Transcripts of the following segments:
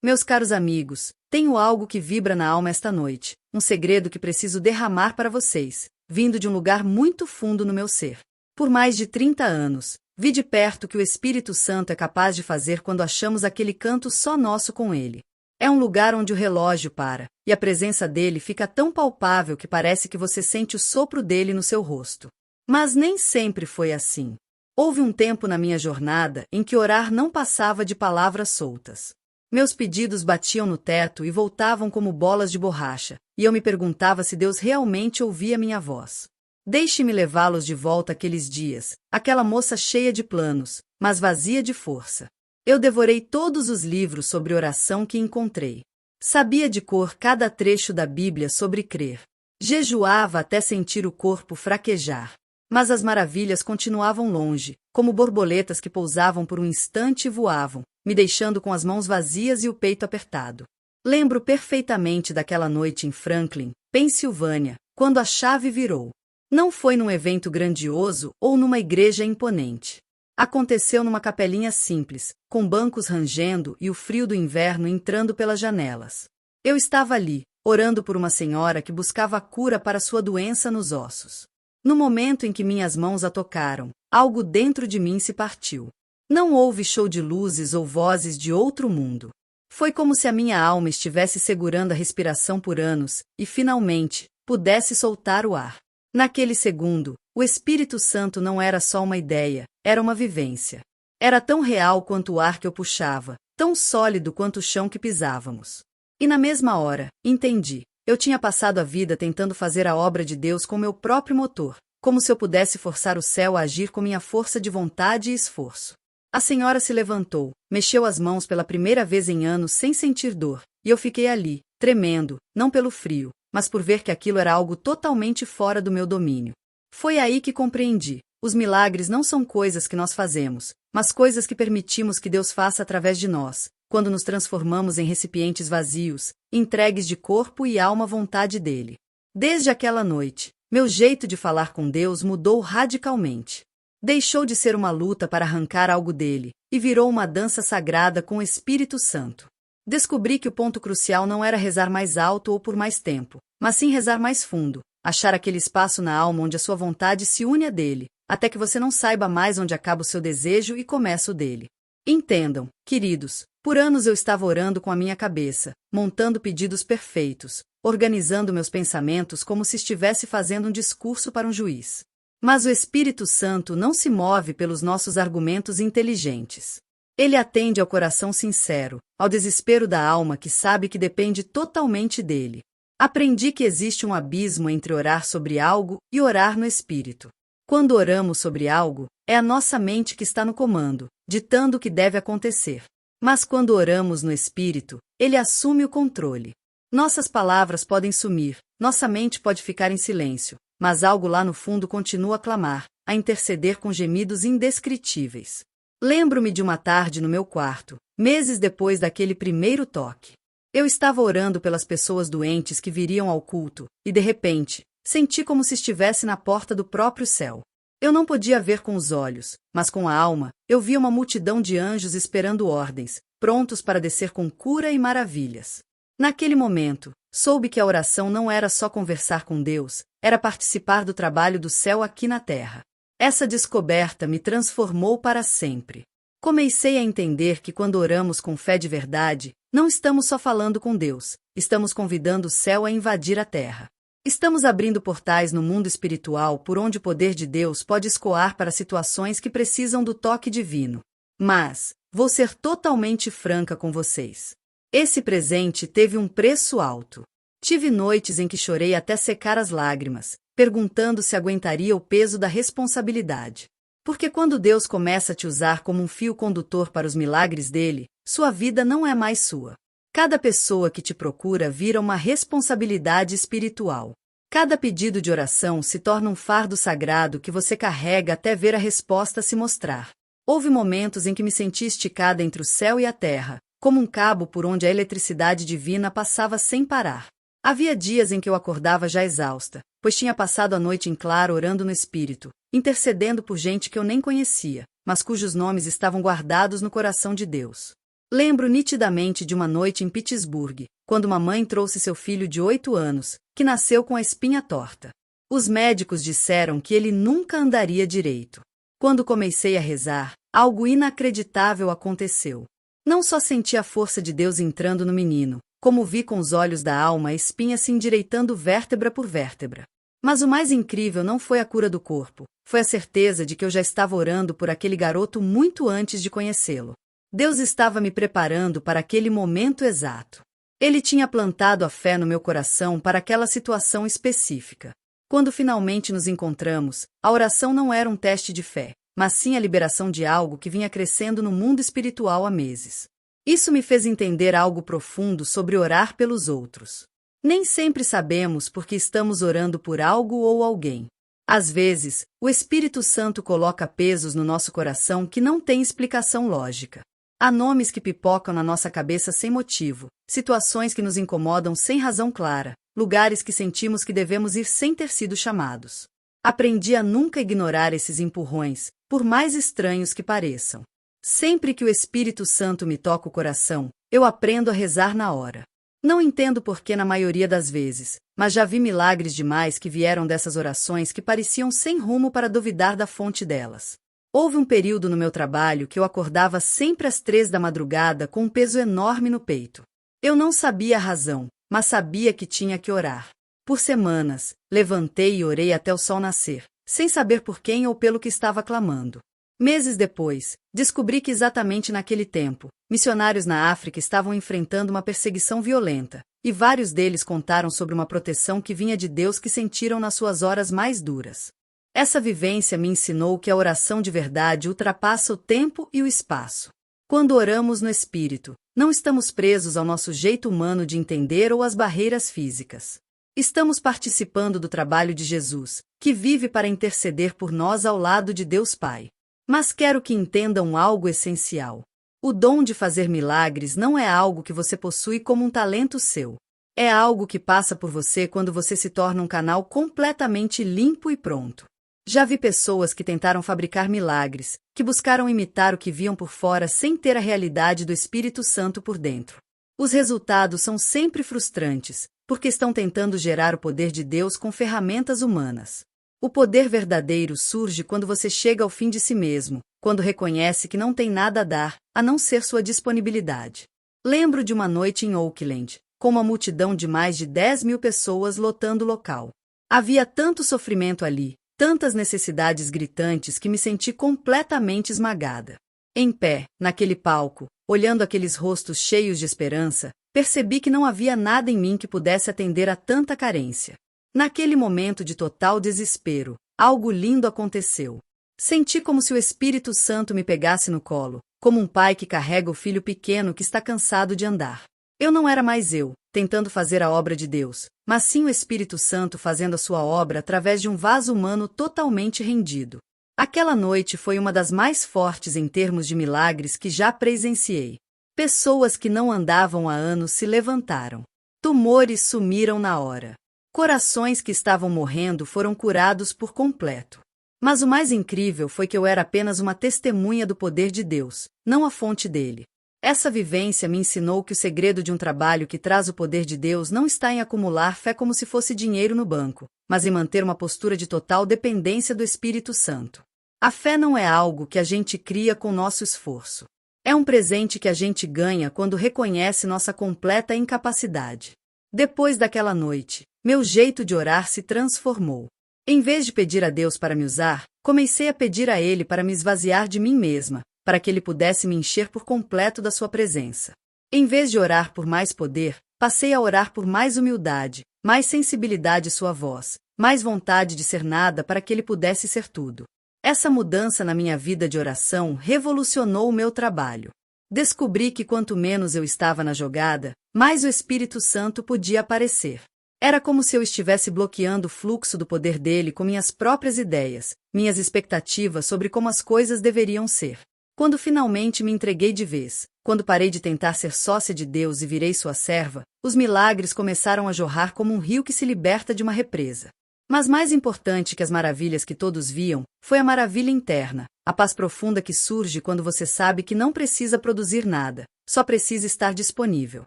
Meus caros amigos, tenho algo que vibra na alma esta noite, um segredo que preciso derramar para vocês, vindo de um lugar muito fundo no meu ser. Por mais de 30 anos, vi de perto o que o Espírito Santo é capaz de fazer quando achamos aquele canto só nosso com ele. É um lugar onde o relógio para, e a presença dele fica tão palpável que parece que você sente o sopro dele no seu rosto. Mas nem sempre foi assim. Houve um tempo na minha jornada em que orar não passava de palavras soltas. Meus pedidos batiam no teto e voltavam como bolas de borracha, e eu me perguntava se Deus realmente ouvia minha voz. Deixe-me levá-los de volta àqueles dias, aquela moça cheia de planos, mas vazia de força. Eu devorei todos os livros sobre oração que encontrei. Sabia de cor cada trecho da Bíblia sobre crer. Jejuava até sentir o corpo fraquejar. Mas as maravilhas continuavam longe, como borboletas que pousavam por um instante e voavam, me deixando com as mãos vazias e o peito apertado. Lembro perfeitamente daquela noite em Franklin, Pensilvânia, quando a chave virou. Não foi num evento grandioso ou numa igreja imponente. Aconteceu numa capelinha simples, com bancos rangendo e o frio do inverno entrando pelas janelas. Eu estava ali, orando por uma senhora que buscava a cura para sua doença nos ossos. No momento em que minhas mãos a tocaram, algo dentro de mim se partiu. Não houve show de luzes ou vozes de outro mundo. Foi como se a minha alma estivesse segurando a respiração por anos e, finalmente, pudesse soltar o ar. Naquele segundo, o Espírito Santo não era só uma ideia, era uma vivência. Era tão real quanto o ar que eu puxava, tão sólido quanto o chão que pisávamos. E na mesma hora, entendi. Eu tinha passado a vida tentando fazer a obra de Deus com meu próprio motor, como se eu pudesse forçar o céu a agir com minha força de vontade e esforço. A senhora se levantou, mexeu as mãos pela primeira vez em anos sem sentir dor, e eu fiquei ali, tremendo, não pelo frio, mas por ver que aquilo era algo totalmente fora do meu domínio. Foi aí que compreendi. Os milagres não são coisas que nós fazemos, mas coisas que permitimos que Deus faça através de nós, quando nos transformamos em recipientes vazios, entregues de corpo e alma à vontade dele. Desde aquela noite, meu jeito de falar com Deus mudou radicalmente. Deixou de ser uma luta para arrancar algo dele, e virou uma dança sagrada com o Espírito Santo. Descobri que o ponto crucial não era rezar mais alto ou por mais tempo, mas sim rezar mais fundo, achar aquele espaço na alma onde a sua vontade se une à dele, até que você não saiba mais onde acaba o seu desejo e começa o dele. Entendam, queridos, por anos eu estava orando com a minha cabeça, montando pedidos perfeitos, organizando meus pensamentos como se estivesse fazendo um discurso para um juiz. Mas o Espírito Santo não se move pelos nossos argumentos inteligentes. Ele atende ao coração sincero, ao desespero da alma que sabe que depende totalmente dele. Aprendi que existe um abismo entre orar sobre algo e orar no Espírito. Quando oramos sobre algo, é a nossa mente que está no comando, ditando o que deve acontecer. Mas quando oramos no Espírito, ele assume o controle. Nossas palavras podem sumir, nossa mente pode ficar em silêncio, mas algo lá no fundo continua a clamar, a interceder com gemidos indescritíveis. Lembro-me de uma tarde no meu quarto, meses depois daquele primeiro toque. Eu estava orando pelas pessoas doentes que viriam ao culto, e de repente, senti como se estivesse na porta do próprio céu. Eu não podia ver com os olhos, mas com a alma, eu via uma multidão de anjos esperando ordens, prontos para descer com cura e maravilhas. Naquele momento, soube que a oração não era só conversar com Deus, era participar do trabalho do céu aqui na terra. Essa descoberta me transformou para sempre. Comecei a entender que quando oramos com fé de verdade, não estamos só falando com Deus, estamos convidando o céu a invadir a terra. Estamos abrindo portais no mundo espiritual por onde o poder de Deus pode escoar para situações que precisam do toque divino. Mas, vou ser totalmente franca com vocês. Esse presente teve um preço alto. Tive noites em que chorei até secar as lágrimas, perguntando se aguentaria o peso da responsabilidade. Porque quando Deus começa a te usar como um fio condutor para os milagres dele, sua vida não é mais sua. Cada pessoa que te procura vira uma responsabilidade espiritual. Cada pedido de oração se torna um fardo sagrado que você carrega até ver a resposta se mostrar. Houve momentos em que me senti esticada entre o céu e a terra, como um cabo por onde a eletricidade divina passava sem parar. Havia dias em que eu acordava já exausta, pois tinha passado a noite em claro orando no Espírito, intercedendo por gente que eu nem conhecia, mas cujos nomes estavam guardados no coração de Deus. Lembro nitidamente de uma noite em Pittsburgh, quando uma mãe trouxe seu filho de 8 anos, que nasceu com a espinha torta. Os médicos disseram que ele nunca andaria direito. Quando comecei a rezar, algo inacreditável aconteceu. Não só senti a força de Deus entrando no menino, como vi com os olhos da alma a espinha se endireitando vértebra por vértebra. Mas o mais incrível não foi a cura do corpo, foi a certeza de que eu já estava orando por aquele garoto muito antes de conhecê-lo. Deus estava me preparando para aquele momento exato. Ele tinha plantado a fé no meu coração para aquela situação específica. Quando finalmente nos encontramos, a oração não era um teste de fé, mas sim a liberação de algo que vinha crescendo no mundo espiritual há meses. Isso me fez entender algo profundo sobre orar pelos outros. Nem sempre sabemos por que estamos orando por algo ou alguém. Às vezes, o Espírito Santo coloca pesos no nosso coração que não têm explicação lógica. Há nomes que pipocam na nossa cabeça sem motivo, situações que nos incomodam sem razão clara, lugares que sentimos que devemos ir sem ter sido chamados. Aprendi a nunca ignorar esses empurrões, por mais estranhos que pareçam. Sempre que o Espírito Santo me toca o coração, eu aprendo a rezar na hora. Não entendo por que na maioria das vezes, mas já vi milagres demais que vieram dessas orações que pareciam sem rumo para duvidar da fonte delas. Houve um período no meu trabalho que eu acordava sempre às 3 da madrugada com um peso enorme no peito. Eu não sabia a razão, mas sabia que tinha que orar. Por semanas, levantei e orei até o sol nascer, sem saber por quem ou pelo que estava clamando. Meses depois, descobri que exatamente naquele tempo, missionários na África estavam enfrentando uma perseguição violenta, e vários deles contaram sobre uma proteção que vinha de Deus que sentiram nas suas horas mais duras. Essa vivência me ensinou que a oração de verdade ultrapassa o tempo e o espaço. Quando oramos no Espírito, não estamos presos ao nosso jeito humano de entender ou às barreiras físicas. Estamos participando do trabalho de Jesus, que vive para interceder por nós ao lado de Deus Pai. Mas quero que entendam algo essencial. O dom de fazer milagres não é algo que você possui como um talento seu. É algo que passa por você quando você se torna um canal completamente limpo e pronto. Já vi pessoas que tentaram fabricar milagres, que buscaram imitar o que viam por fora sem ter a realidade do Espírito Santo por dentro. Os resultados são sempre frustrantes, porque estão tentando gerar o poder de Deus com ferramentas humanas. O poder verdadeiro surge quando você chega ao fim de si mesmo, quando reconhece que não tem nada a dar, a não ser sua disponibilidade. Lembro de uma noite em Oakland, com uma multidão de mais de 10.000 pessoas lotando o local. Havia tanto sofrimento ali, tantas necessidades gritantes que me senti completamente esmagada. Em pé, naquele palco, olhando aqueles rostos cheios de esperança, percebi que não havia nada em mim que pudesse atender a tanta carência. Naquele momento de total desespero, algo lindo aconteceu. Senti como se o Espírito Santo me pegasse no colo, como um pai que carrega o filho pequeno que está cansado de andar. Eu não era mais eu, tentando fazer a obra de Deus, mas sim o Espírito Santo fazendo a sua obra através de um vaso humano totalmente rendido. Aquela noite foi uma das mais fortes em termos de milagres que já presenciei. Pessoas que não andavam há anos se levantaram. Tumores sumiram na hora. Corações que estavam morrendo foram curados por completo. Mas o mais incrível foi que eu era apenas uma testemunha do poder de Deus, não a fonte dele. Essa vivência me ensinou que o segredo de um trabalho que traz o poder de Deus não está em acumular fé como se fosse dinheiro no banco, mas em manter uma postura de total dependência do Espírito Santo. A fé não é algo que a gente cria com nosso esforço. É um presente que a gente ganha quando reconhece nossa completa incapacidade. Depois daquela noite, meu jeito de orar se transformou. Em vez de pedir a Deus para me usar, comecei a pedir a Ele para me esvaziar de mim mesma, para que Ele pudesse me encher por completo da sua presença. Em vez de orar por mais poder, passei a orar por mais humildade, mais sensibilidade à sua voz, mais vontade de ser nada para que Ele pudesse ser tudo. Essa mudança na minha vida de oração revolucionou o meu trabalho. Descobri que quanto menos eu estava na jogada, mais o Espírito Santo podia aparecer. Era como se eu estivesse bloqueando o fluxo do poder dele com minhas próprias ideias, minhas expectativas sobre como as coisas deveriam ser. Quando finalmente me entreguei de vez, quando parei de tentar ser sócia de Deus e virei sua serva, os milagres começaram a jorrar como um rio que se liberta de uma represa. Mas mais importante que as maravilhas que todos viam, foi a maravilha interna, a paz profunda que surge quando você sabe que não precisa produzir nada, só precisa estar disponível.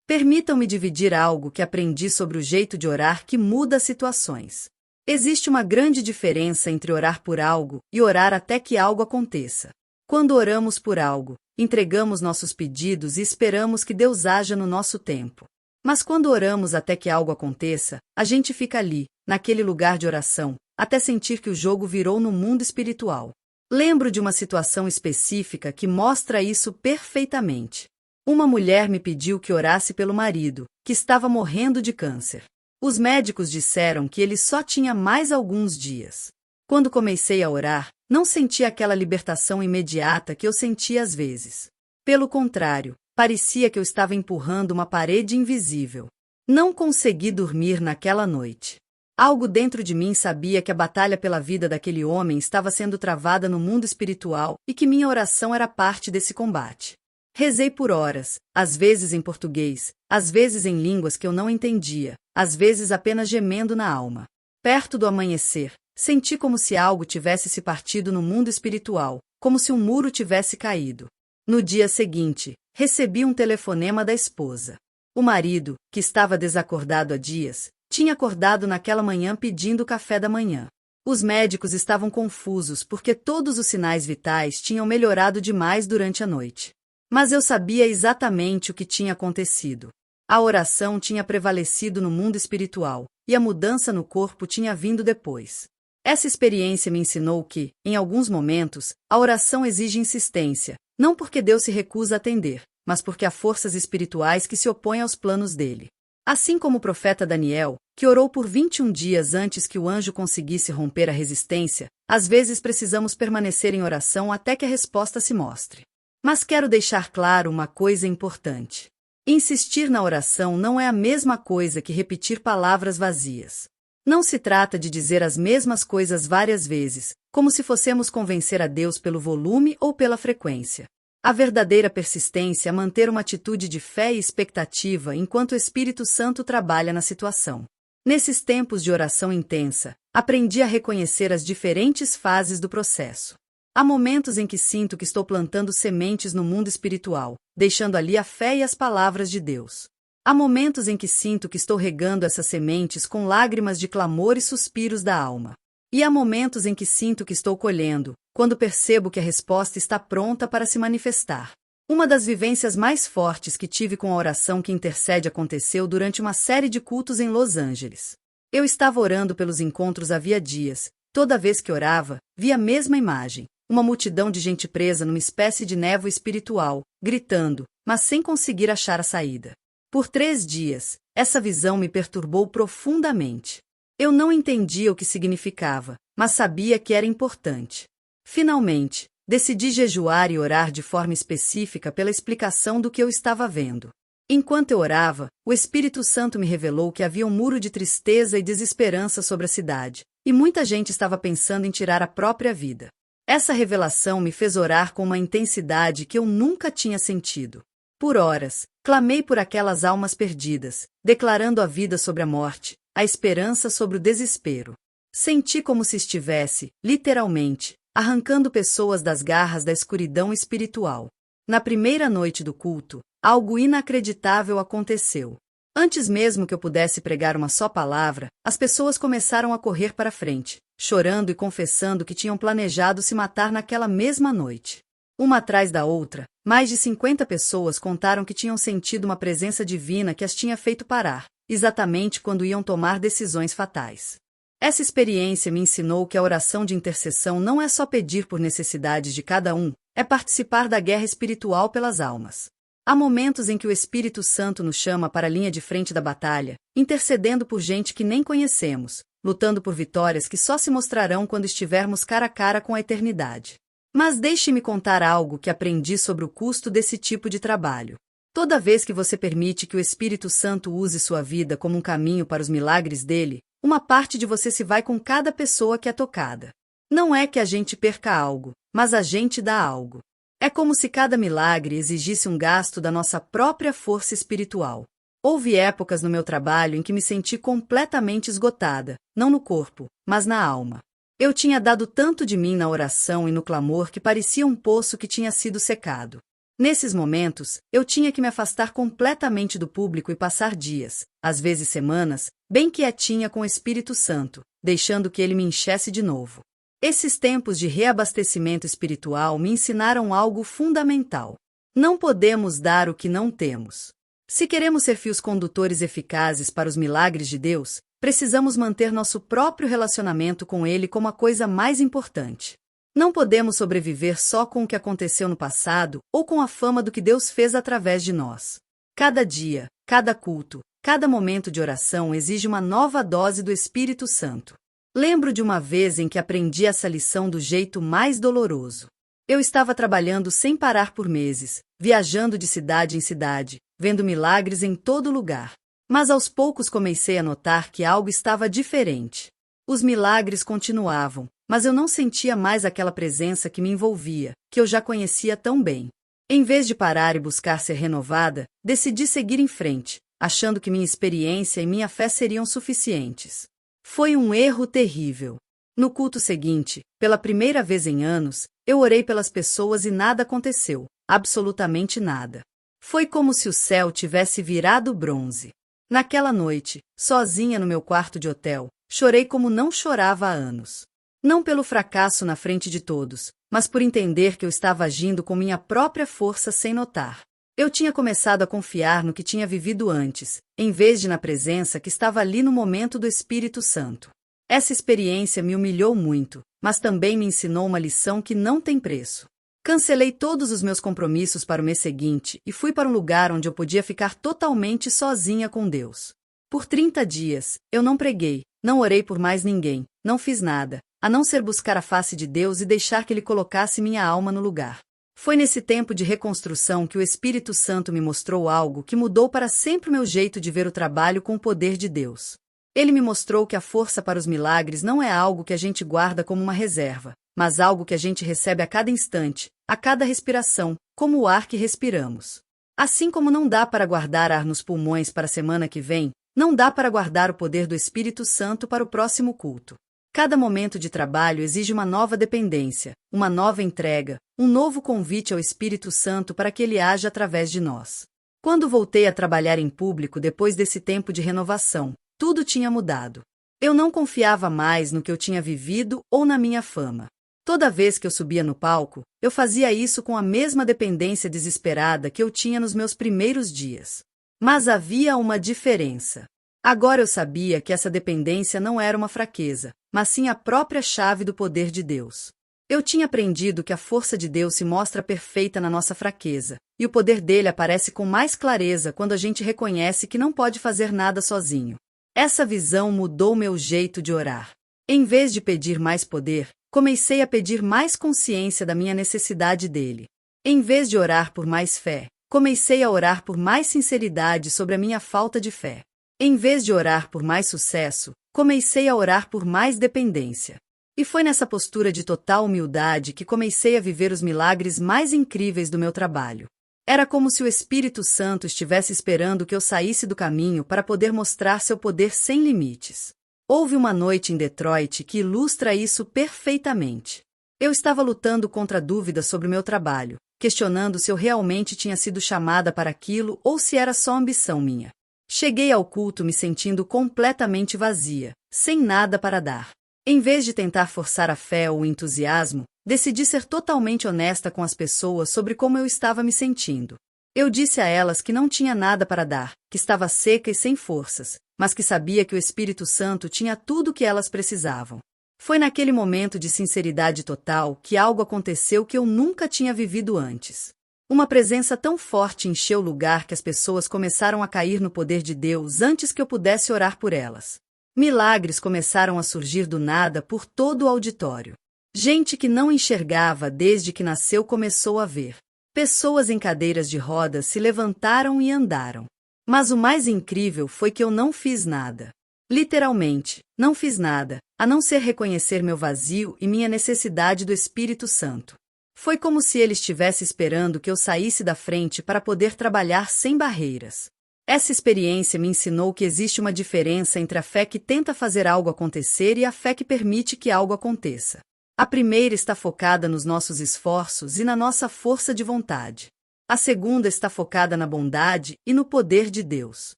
Permitam-me dividir algo que aprendi sobre o jeito de orar que muda as situações. Existe uma grande diferença entre orar por algo e orar até que algo aconteça. Quando oramos por algo, entregamos nossos pedidos e esperamos que Deus haja no nosso tempo. Mas quando oramos até que algo aconteça, a gente fica ali, naquele lugar de oração, até sentir que o jogo virou no mundo espiritual. Lembro de uma situação específica que mostra isso perfeitamente. Uma mulher me pediu que orasse pelo marido, que estava morrendo de câncer. Os médicos disseram que ele só tinha mais alguns dias. Quando comecei a orar, não senti aquela libertação imediata que eu sentia às vezes. Pelo contrário, parecia que eu estava empurrando uma parede invisível. Não consegui dormir naquela noite. Algo dentro de mim sabia que a batalha pela vida daquele homem estava sendo travada no mundo espiritual e que minha oração era parte desse combate. Rezei por horas, às vezes em português, às vezes em línguas que eu não entendia, às vezes apenas gemendo na alma. Perto do amanhecer, senti como se algo tivesse se partido no mundo espiritual, como se um muro tivesse caído. No dia seguinte, recebi um telefonema da esposa. O marido, que estava desacordado há dias, tinha acordado naquela manhã pedindo café da manhã. Os médicos estavam confusos porque todos os sinais vitais tinham melhorado demais durante a noite. Mas eu sabia exatamente o que tinha acontecido. A oração tinha prevalecido no mundo espiritual, e a mudança no corpo tinha vindo depois. Essa experiência me ensinou que, em alguns momentos, a oração exige insistência, não porque Deus se recusa a atender, mas porque há forças espirituais que se opõem aos planos dele. Assim como o profeta Daniel, que orou por 21 dias antes que o anjo conseguisse romper a resistência, às vezes precisamos permanecer em oração até que a resposta se mostre. Mas quero deixar claro uma coisa importante. Insistir na oração não é a mesma coisa que repetir palavras vazias. Não se trata de dizer as mesmas coisas várias vezes, como se fossemos convencer a Deus pelo volume ou pela frequência. A verdadeira persistência é manter uma atitude de fé e expectativa enquanto o Espírito Santo trabalha na situação. Nesses tempos de oração intensa, aprendi a reconhecer as diferentes fases do processo. Há momentos em que sinto que estou plantando sementes no mundo espiritual, deixando ali a fé e as palavras de Deus. Há momentos em que sinto que estou regando essas sementes com lágrimas de clamor e suspiros da alma. E há momentos em que sinto que estou colhendo, quando percebo que a resposta está pronta para se manifestar. Uma das vivências mais fortes que tive com a oração que intercede aconteceu durante uma série de cultos em Los Angeles. Eu estava orando pelos encontros havia dias. Toda vez que orava, via a mesma imagem. Uma multidão de gente presa numa espécie de névoa espiritual, gritando, mas sem conseguir achar a saída. Por 3 dias, essa visão me perturbou profundamente. Eu não entendia o que significava, mas sabia que era importante. Finalmente, decidi jejuar e orar de forma específica pela explicação do que eu estava vendo. Enquanto eu orava, o Espírito Santo me revelou que havia um muro de tristeza e desesperança sobre a cidade, e muita gente estava pensando em tirar a própria vida. Essa revelação me fez orar com uma intensidade que eu nunca tinha sentido. Por horas, clamei por aquelas almas perdidas, declarando a vida sobre a morte, a esperança sobre o desespero. Senti como se estivesse, literalmente, arrancando pessoas das garras da escuridão espiritual. Na primeira noite do culto, algo inacreditável aconteceu. Antes mesmo que eu pudesse pregar uma só palavra, as pessoas começaram a correr para frente, chorando e confessando que tinham planejado se matar naquela mesma noite. Uma atrás da outra, mais de 50 pessoas contaram que tinham sentido uma presença divina que as tinha feito parar, exatamente quando iam tomar decisões fatais. Essa experiência me ensinou que a oração de intercessão não é só pedir por necessidades de cada um, é participar da guerra espiritual pelas almas. Há momentos em que o Espírito Santo nos chama para a linha de frente da batalha, intercedendo por gente que nem conhecemos, lutando por vitórias que só se mostrarão quando estivermos cara a cara com a eternidade. Mas deixe-me contar algo que aprendi sobre o custo desse tipo de trabalho. Toda vez que você permite que o Espírito Santo use sua vida como um caminho para os milagres dele, uma parte de você se vai com cada pessoa que é tocada. Não é que a gente perca algo, mas a gente dá algo. É como se cada milagre exigisse um gasto da nossa própria força espiritual. Houve épocas no meu trabalho em que me senti completamente esgotada, não no corpo, mas na alma. Eu tinha dado tanto de mim na oração e no clamor que parecia um poço que tinha sido secado. Nesses momentos, eu tinha que me afastar completamente do público e passar dias, às vezes semanas, bem quietinha com o Espírito Santo, deixando que ele me enchesse de novo. Esses tempos de reabastecimento espiritual me ensinaram algo fundamental. Não podemos dar o que não temos. Se queremos ser fios condutores eficazes para os milagres de Deus, precisamos manter nosso próprio relacionamento com Ele como a coisa mais importante. Não podemos sobreviver só com o que aconteceu no passado ou com a fama do que Deus fez através de nós. Cada dia, cada culto, cada momento de oração exige uma nova dose do Espírito Santo. Lembro de uma vez em que aprendi essa lição do jeito mais doloroso. Eu estava trabalhando sem parar por meses, viajando de cidade em cidade, vendo milagres em todo lugar. Mas aos poucos comecei a notar que algo estava diferente. Os milagres continuavam, mas eu não sentia mais aquela presença que me envolvia, que eu já conhecia tão bem. Em vez de parar e buscar ser renovada, decidi seguir em frente, achando que minha experiência e minha fé seriam suficientes. Foi um erro terrível. No culto seguinte, pela primeira vez em anos, eu orei pelas pessoas e nada aconteceu, absolutamente nada. Foi como se o céu tivesse virado bronze. Naquela noite, sozinha no meu quarto de hotel, chorei como não chorava há anos. Não pelo fracasso na frente de todos, mas por entender que eu estava agindo com minha própria força sem notar. Eu tinha começado a confiar no que tinha vivido antes, em vez de na presença que estava ali no momento do Espírito Santo. Essa experiência me humilhou muito, mas também me ensinou uma lição que não tem preço. Cancelei todos os meus compromissos para o mês seguinte e fui para um lugar onde eu podia ficar totalmente sozinha com Deus. Por 30 dias, eu não preguei, não orei por mais ninguém, não fiz nada, a não ser buscar a face de Deus e deixar que Ele colocasse minha alma no lugar. Foi nesse tempo de reconstrução que o Espírito Santo me mostrou algo que mudou para sempre o meu jeito de ver o trabalho com o poder de Deus. Ele me mostrou que a força para os milagres não é algo que a gente guarda como uma reserva, mas algo que a gente recebe a cada instante, a cada respiração, como o ar que respiramos. Assim como não dá para guardar ar nos pulmões para a semana que vem, não dá para guardar o poder do Espírito Santo para o próximo culto. Cada momento de trabalho exige uma nova dependência, uma nova entrega, um novo convite ao Espírito Santo para que ele haja através de nós. Quando voltei a trabalhar em público depois desse tempo de renovação, tudo tinha mudado. Eu não confiava mais no que eu tinha vivido ou na minha fama. Toda vez que eu subia no palco, eu fazia isso com a mesma dependência desesperada que eu tinha nos meus primeiros dias. Mas havia uma diferença. Agora eu sabia que essa dependência não era uma fraqueza, mas sim a própria chave do poder de Deus. Eu tinha aprendido que a força de Deus se mostra perfeita na nossa fraqueza, e o poder dele aparece com mais clareza quando a gente reconhece que não pode fazer nada sozinho. Essa visão mudou meu jeito de orar. Em vez de pedir mais poder, comecei a pedir mais consciência da minha necessidade dele. Em vez de orar por mais fé, comecei a orar por mais sinceridade sobre a minha falta de fé. Em vez de orar por mais sucesso, comecei a orar por mais dependência. E foi nessa postura de total humildade que comecei a viver os milagres mais incríveis do meu trabalho. Era como se o Espírito Santo estivesse esperando que eu saísse do caminho para poder mostrar seu poder sem limites. Houve uma noite em Detroit que ilustra isso perfeitamente. Eu estava lutando contra dúvidas sobre o meu trabalho, questionando se eu realmente tinha sido chamada para aquilo ou se era só ambição minha. Cheguei ao culto me sentindo completamente vazia, sem nada para dar. Em vez de tentar forçar a fé ou o entusiasmo, decidi ser totalmente honesta com as pessoas sobre como eu estava me sentindo. Eu disse a elas que não tinha nada para dar, que estava seca e sem forças, mas que sabia que o Espírito Santo tinha tudo o que elas precisavam. Foi naquele momento de sinceridade total que algo aconteceu que eu nunca tinha vivido antes. Uma presença tão forte encheu o lugar que as pessoas começaram a cair no poder de Deus antes que eu pudesse orar por elas. Milagres começaram a surgir do nada por todo o auditório. Gente que não enxergava desde que nasceu começou a ver. Pessoas em cadeiras de rodas se levantaram e andaram. Mas o mais incrível foi que eu não fiz nada. Literalmente, não fiz nada, a não ser reconhecer meu vazio e minha necessidade do Espírito Santo. Foi como se ele estivesse esperando que eu saísse da frente para poder trabalhar sem barreiras. Essa experiência me ensinou que existe uma diferença entre a fé que tenta fazer algo acontecer e a fé que permite que algo aconteça. A primeira está focada nos nossos esforços e na nossa força de vontade. A segunda está focada na bondade e no poder de Deus.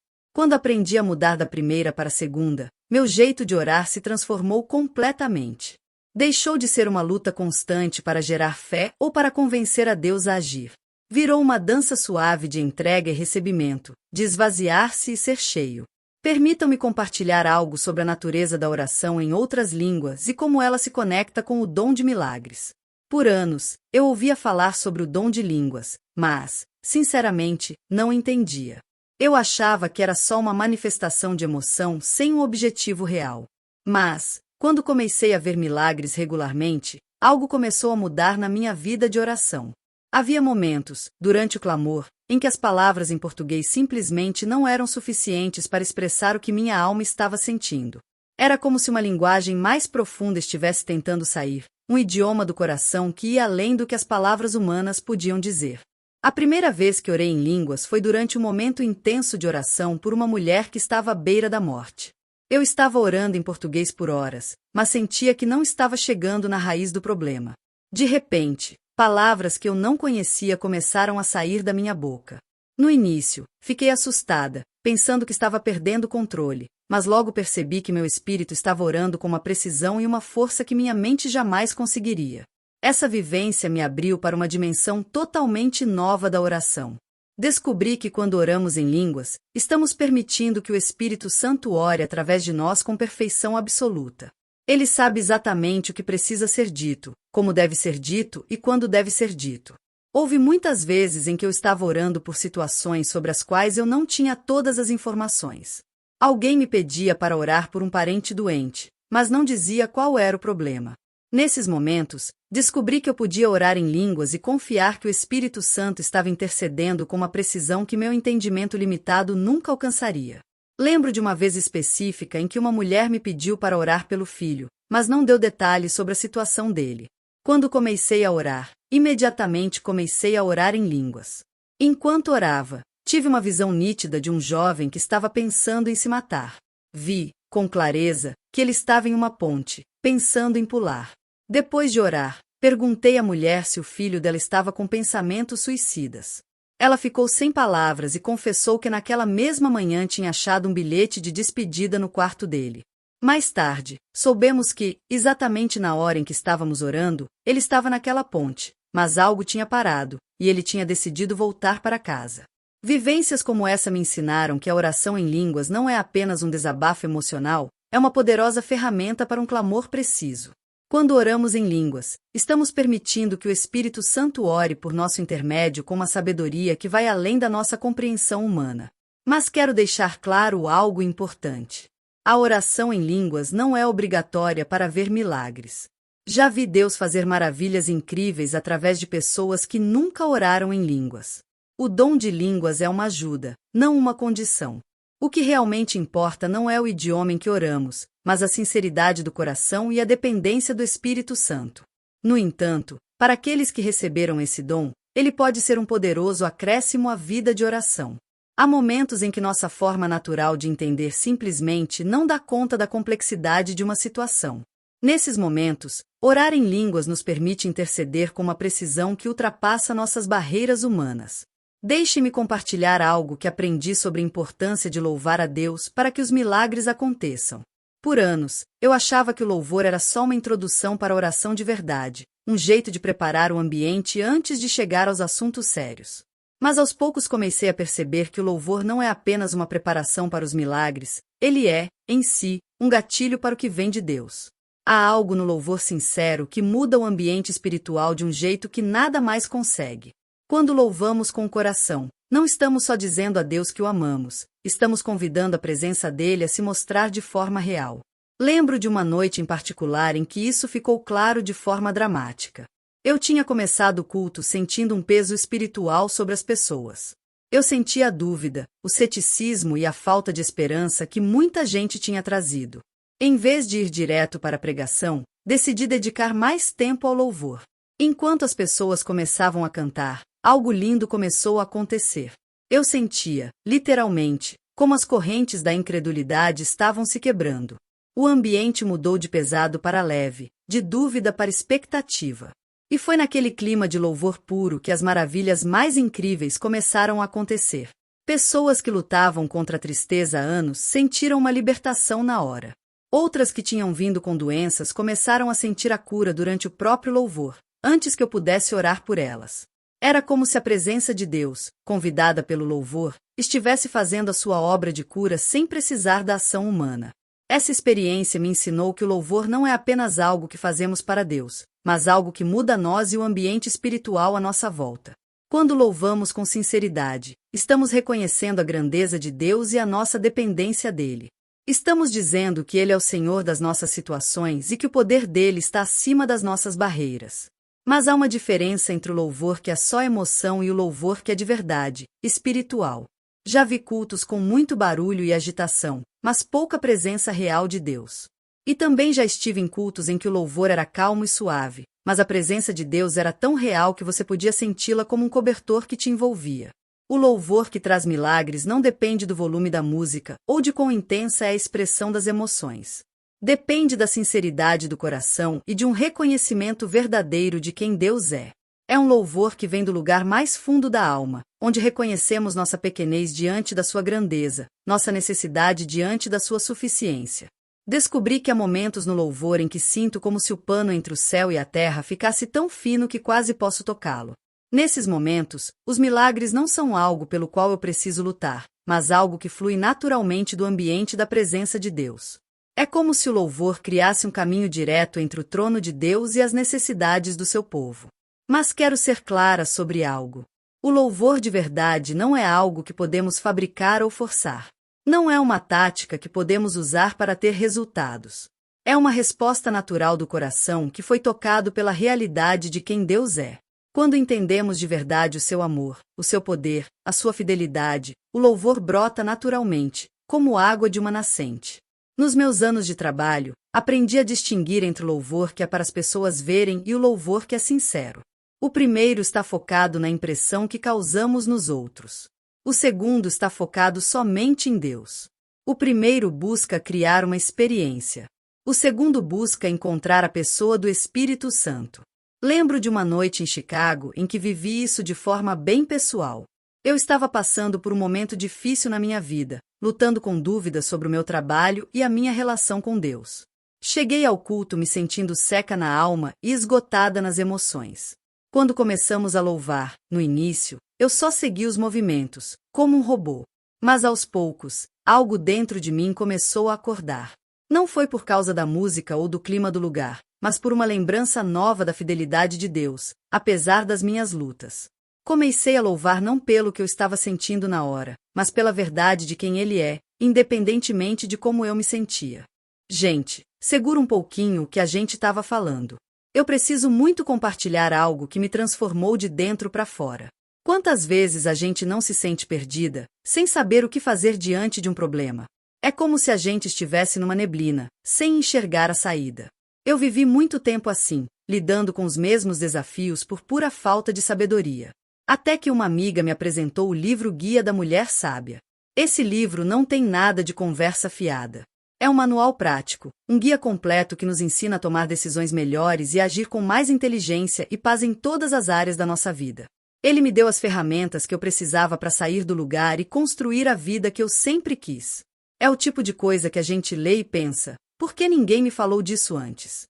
Quando aprendi a mudar da primeira para a segunda, meu jeito de orar se transformou completamente. Deixou de ser uma luta constante para gerar fé ou para convencer a Deus a agir. Virou uma dança suave de entrega e recebimento, de esvaziar-se e ser cheio. Permitam-me compartilhar algo sobre a natureza da oração em outras línguas e como ela se conecta com o dom de milagres. Por anos, eu ouvia falar sobre o dom de línguas, mas, sinceramente, não entendia. Eu achava que era só uma manifestação de emoção sem um objetivo real. Mas, quando comecei a ver milagres regularmente, algo começou a mudar na minha vida de oração. Havia momentos, durante o clamor, em que as palavras em português simplesmente não eram suficientes para expressar o que minha alma estava sentindo. Era como se uma linguagem mais profunda estivesse tentando sair, um idioma do coração que ia além do que as palavras humanas podiam dizer. A primeira vez que orei em línguas foi durante um momento intenso de oração por uma mulher que estava à beira da morte. Eu estava orando em português por horas, mas sentia que não estava chegando na raiz do problema. De repente, palavras que eu não conhecia começaram a sair da minha boca. No início, fiquei assustada, pensando que estava perdendo o controle, mas logo percebi que meu espírito estava orando com uma precisão e uma força que minha mente jamais conseguiria. Essa vivência me abriu para uma dimensão totalmente nova da oração. Descobri que quando oramos em línguas, estamos permitindo que o Espírito Santo ore através de nós com perfeição absoluta. Ele sabe exatamente o que precisa ser dito, como deve ser dito e quando deve ser dito. Houve muitas vezes em que eu estava orando por situações sobre as quais eu não tinha todas as informações. Alguém me pedia para orar por um parente doente, mas não dizia qual era o problema. Nesses momentos, descobri que eu podia orar em línguas e confiar que o Espírito Santo estava intercedendo com uma precisão que meu entendimento limitado nunca alcançaria. Lembro de uma vez específica em que uma mulher me pediu para orar pelo filho, mas não deu detalhes sobre a situação dele. Quando comecei a orar, imediatamente comecei a orar em línguas. Enquanto orava, tive uma visão nítida de um jovem que estava pensando em se matar. Vi, com clareza, que ele estava em uma ponte, pensando em pular. Depois de orar, perguntei à mulher se o filho dela estava com pensamentos suicidas. Ela ficou sem palavras e confessou que naquela mesma manhã tinha achado um bilhete de despedida no quarto dele. Mais tarde, soubemos que, exatamente na hora em que estávamos orando, ele estava naquela ponte, mas algo tinha parado, e ele tinha decidido voltar para casa. Vivências como essa me ensinaram que a oração em línguas não é apenas um desabafo emocional, é uma poderosa ferramenta para um clamor preciso. Quando oramos em línguas, estamos permitindo que o Espírito Santo ore por nosso intermédio com uma sabedoria que vai além da nossa compreensão humana. Mas quero deixar claro algo importante. A oração em línguas não é obrigatória para ver milagres. Já vi Deus fazer maravilhas incríveis através de pessoas que nunca oraram em línguas. O dom de línguas é uma ajuda, não uma condição. O que realmente importa não é o idioma em que oramos, mas a sinceridade do coração e a dependência do Espírito Santo. No entanto, para aqueles que receberam esse dom, ele pode ser um poderoso acréscimo à vida de oração. Há momentos em que nossa forma natural de entender simplesmente não dá conta da complexidade de uma situação. Nesses momentos, orar em línguas nos permite interceder com uma precisão que ultrapassa nossas barreiras humanas. Deixe-me compartilhar algo que aprendi sobre a importância de louvar a Deus para que os milagres aconteçam. Por anos, eu achava que o louvor era só uma introdução para a oração de verdade, um jeito de preparar o ambiente antes de chegar aos assuntos sérios. Mas aos poucos comecei a perceber que o louvor não é apenas uma preparação para os milagres, ele é, em si, um gatilho para o que vem de Deus. Há algo no louvor sincero que muda o ambiente espiritual de um jeito que nada mais consegue. Quando louvamos com o coração, não estamos só dizendo a Deus que o amamos, estamos convidando a presença dele a se mostrar de forma real. Lembro de uma noite em particular em que isso ficou claro de forma dramática. Eu tinha começado o culto sentindo um peso espiritual sobre as pessoas. Eu sentia a dúvida, o ceticismo e a falta de esperança que muita gente tinha trazido. Em vez de ir direto para a pregação, decidi dedicar mais tempo ao louvor. Enquanto as pessoas começavam a cantar, algo lindo começou a acontecer. Eu sentia, literalmente, como as correntes da incredulidade estavam se quebrando. O ambiente mudou de pesado para leve, de dúvida para expectativa. E foi naquele clima de louvor puro que as maravilhas mais incríveis começaram a acontecer. Pessoas que lutavam contra a tristeza há anos sentiram uma libertação na hora. Outras que tinham vindo com doenças começaram a sentir a cura durante o próprio louvor, antes que eu pudesse orar por elas. Era como se a presença de Deus, convidada pelo louvor, estivesse fazendo a sua obra de cura sem precisar da ação humana. Essa experiência me ensinou que o louvor não é apenas algo que fazemos para Deus, mas algo que muda nós e o ambiente espiritual à nossa volta. Quando louvamos com sinceridade, estamos reconhecendo a grandeza de Deus e a nossa dependência dele. Estamos dizendo que Ele é o Senhor das nossas situações e que o poder dele está acima das nossas barreiras. Mas há uma diferença entre o louvor que é só emoção e o louvor que é de verdade, espiritual. Já vi cultos com muito barulho e agitação, mas pouca presença real de Deus. E também já estive em cultos em que o louvor era calmo e suave, mas a presença de Deus era tão real que você podia senti-la como um cobertor que te envolvia. O louvor que traz milagres não depende do volume da música ou de quão intensa é a expressão das emoções. Depende da sinceridade do coração e de um reconhecimento verdadeiro de quem Deus é. É um louvor que vem do lugar mais fundo da alma, onde reconhecemos nossa pequenez diante da sua grandeza, nossa necessidade diante da sua suficiência. Descobri que há momentos no louvor em que sinto como se o pano entre o céu e a terra ficasse tão fino que quase posso tocá-lo. Nesses momentos, os milagres não são algo pelo qual eu preciso lutar, mas algo que flui naturalmente do ambiente da presença de Deus. É como se o louvor criasse um caminho direto entre o trono de Deus e as necessidades do seu povo. Mas quero ser clara sobre algo. O louvor de verdade não é algo que podemos fabricar ou forçar. Não é uma tática que podemos usar para ter resultados. É uma resposta natural do coração que foi tocado pela realidade de quem Deus é. Quando entendemos de verdade o seu amor, o seu poder, a sua fidelidade, o louvor brota naturalmente, como água de uma nascente. Nos meus anos de trabalho, aprendi a distinguir entre o louvor que é para as pessoas verem e o louvor que é sincero. O primeiro está focado na impressão que causamos nos outros. O segundo está focado somente em Deus. O primeiro busca criar uma experiência. O segundo busca encontrar a pessoa do Espírito Santo. Lembro de uma noite em Chicago em que vivi isso de forma bem pessoal. Eu estava passando por um momento difícil na minha vida, lutando com dúvidas sobre o meu trabalho e a minha relação com Deus. Cheguei ao culto me sentindo seca na alma e esgotada nas emoções. Quando começamos a louvar, no início, eu só segui os movimentos, como um robô. Mas aos poucos, algo dentro de mim começou a acordar. Não foi por causa da música ou do clima do lugar, mas por uma lembrança nova da fidelidade de Deus, apesar das minhas lutas. Comecei a louvar não pelo que eu estava sentindo na hora, mas pela verdade de quem Ele é, independentemente de como eu me sentia. Gente, segura um pouquinho o que a gente estava falando. Eu preciso muito compartilhar algo que me transformou de dentro para fora. Quantas vezes a gente não se sente perdida, sem saber o que fazer diante de um problema? É como se a gente estivesse numa neblina, sem enxergar a saída. Eu vivi muito tempo assim, lidando com os mesmos desafios por pura falta de sabedoria. Até que uma amiga me apresentou o livro Guia da Mulher Sábia. Esse livro não tem nada de conversa fiada. É um manual prático, um guia completo que nos ensina a tomar decisões melhores e agir com mais inteligência e paz em todas as áreas da nossa vida. Ele me deu as ferramentas que eu precisava para sair do lugar e construir a vida que eu sempre quis. É o tipo de coisa que a gente lê e pensa, por que ninguém me falou disso antes?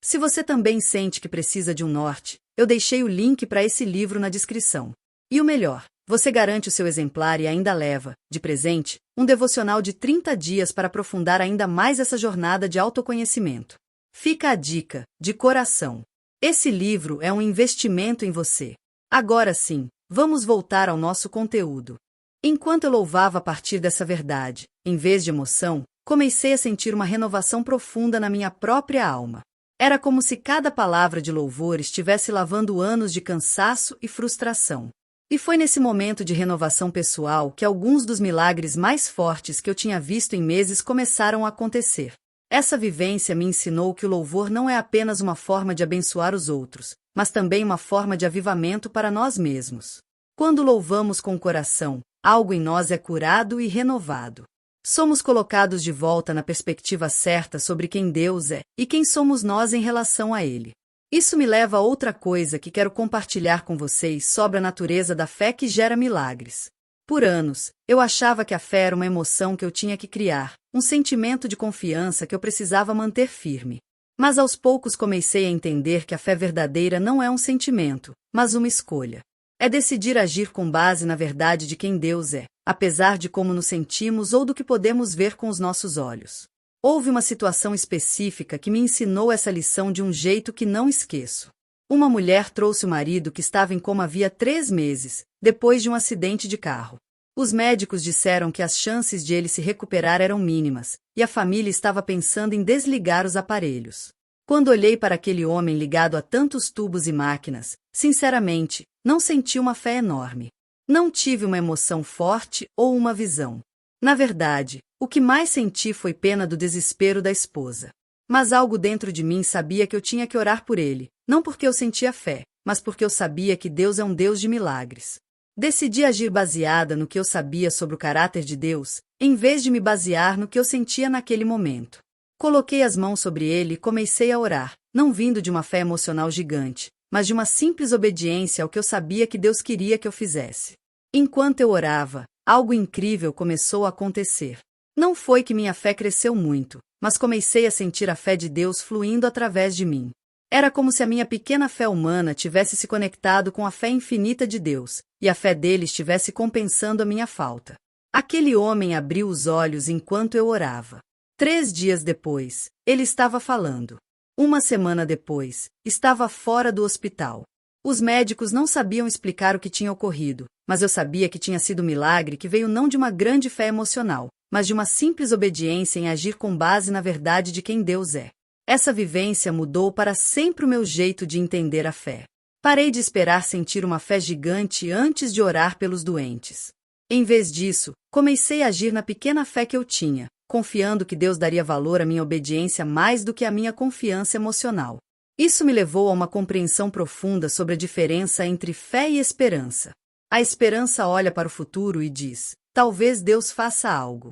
Se você também sente que precisa de um norte, eu deixei o link para esse livro na descrição. E o melhor, você garante o seu exemplar e ainda leva, de presente, um devocional de 30 dias para aprofundar ainda mais essa jornada de autoconhecimento. Fica a dica, de coração. Esse livro é um investimento em você. Agora sim, vamos voltar ao nosso conteúdo. Enquanto eu louvava a partir dessa verdade, em vez de emoção, comecei a sentir uma renovação profunda na minha própria alma. Era como se cada palavra de louvor estivesse lavando anos de cansaço e frustração. E foi nesse momento de renovação pessoal que alguns dos milagres mais fortes que eu tinha visto em meses começaram a acontecer. Essa vivência me ensinou que o louvor não é apenas uma forma de abençoar os outros, mas também uma forma de avivamento para nós mesmos. Quando louvamos com o coração, algo em nós é curado e renovado. Somos colocados de volta na perspectiva certa sobre quem Deus é e quem somos nós em relação a Ele. Isso me leva a outra coisa que quero compartilhar com vocês sobre a natureza da fé que gera milagres. Por anos, eu achava que a fé era uma emoção que eu tinha que criar, um sentimento de confiança que eu precisava manter firme. Mas aos poucos comecei a entender que a fé verdadeira não é um sentimento, mas uma escolha. É decidir agir com base na verdade de quem Deus é, apesar de como nos sentimos ou do que podemos ver com os nossos olhos. Houve uma situação específica que me ensinou essa lição de um jeito que não esqueço. Uma mulher trouxe o marido que estava em coma havia 3 meses, depois de um acidente de carro. Os médicos disseram que as chances de ele se recuperar eram mínimas, e a família estava pensando em desligar os aparelhos. Quando olhei para aquele homem ligado a tantos tubos e máquinas, sinceramente, não senti uma fé enorme. Não tive uma emoção forte ou uma visão. Na verdade, o que mais senti foi pena do desespero da esposa. Mas algo dentro de mim sabia que eu tinha que orar por ele, não porque eu sentia fé, mas porque eu sabia que Deus é um Deus de milagres. Decidi agir baseada no que eu sabia sobre o caráter de Deus, em vez de me basear no que eu sentia naquele momento. Coloquei as mãos sobre ele e comecei a orar, não vindo de uma fé emocional gigante, mas de uma simples obediência ao que eu sabia que Deus queria que eu fizesse. Enquanto eu orava, algo incrível começou a acontecer. Não foi que minha fé cresceu muito, mas comecei a sentir a fé de Deus fluindo através de mim. Era como se a minha pequena fé humana tivesse se conectado com a fé infinita de Deus, e a fé dele estivesse compensando a minha falta. Aquele homem abriu os olhos enquanto eu orava. 3 dias depois, ele estava falando. 1 semana depois, estava fora do hospital. Os médicos não sabiam explicar o que tinha ocorrido, mas eu sabia que tinha sido um milagre que veio não de uma grande fé emocional, mas de uma simples obediência em agir com base na verdade de quem Deus é. Essa vivência mudou para sempre o meu jeito de entender a fé. Parei de esperar sentir uma fé gigante antes de orar pelos doentes. Em vez disso, comecei a agir na pequena fé que eu tinha, confiando que Deus daria valor à minha obediência mais do que à minha confiança emocional. Isso me levou a uma compreensão profunda sobre a diferença entre fé e esperança. A esperança olha para o futuro e diz: talvez Deus faça algo.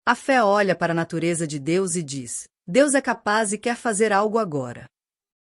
A fé olha para a natureza de Deus e diz: Deus é capaz e quer fazer algo agora.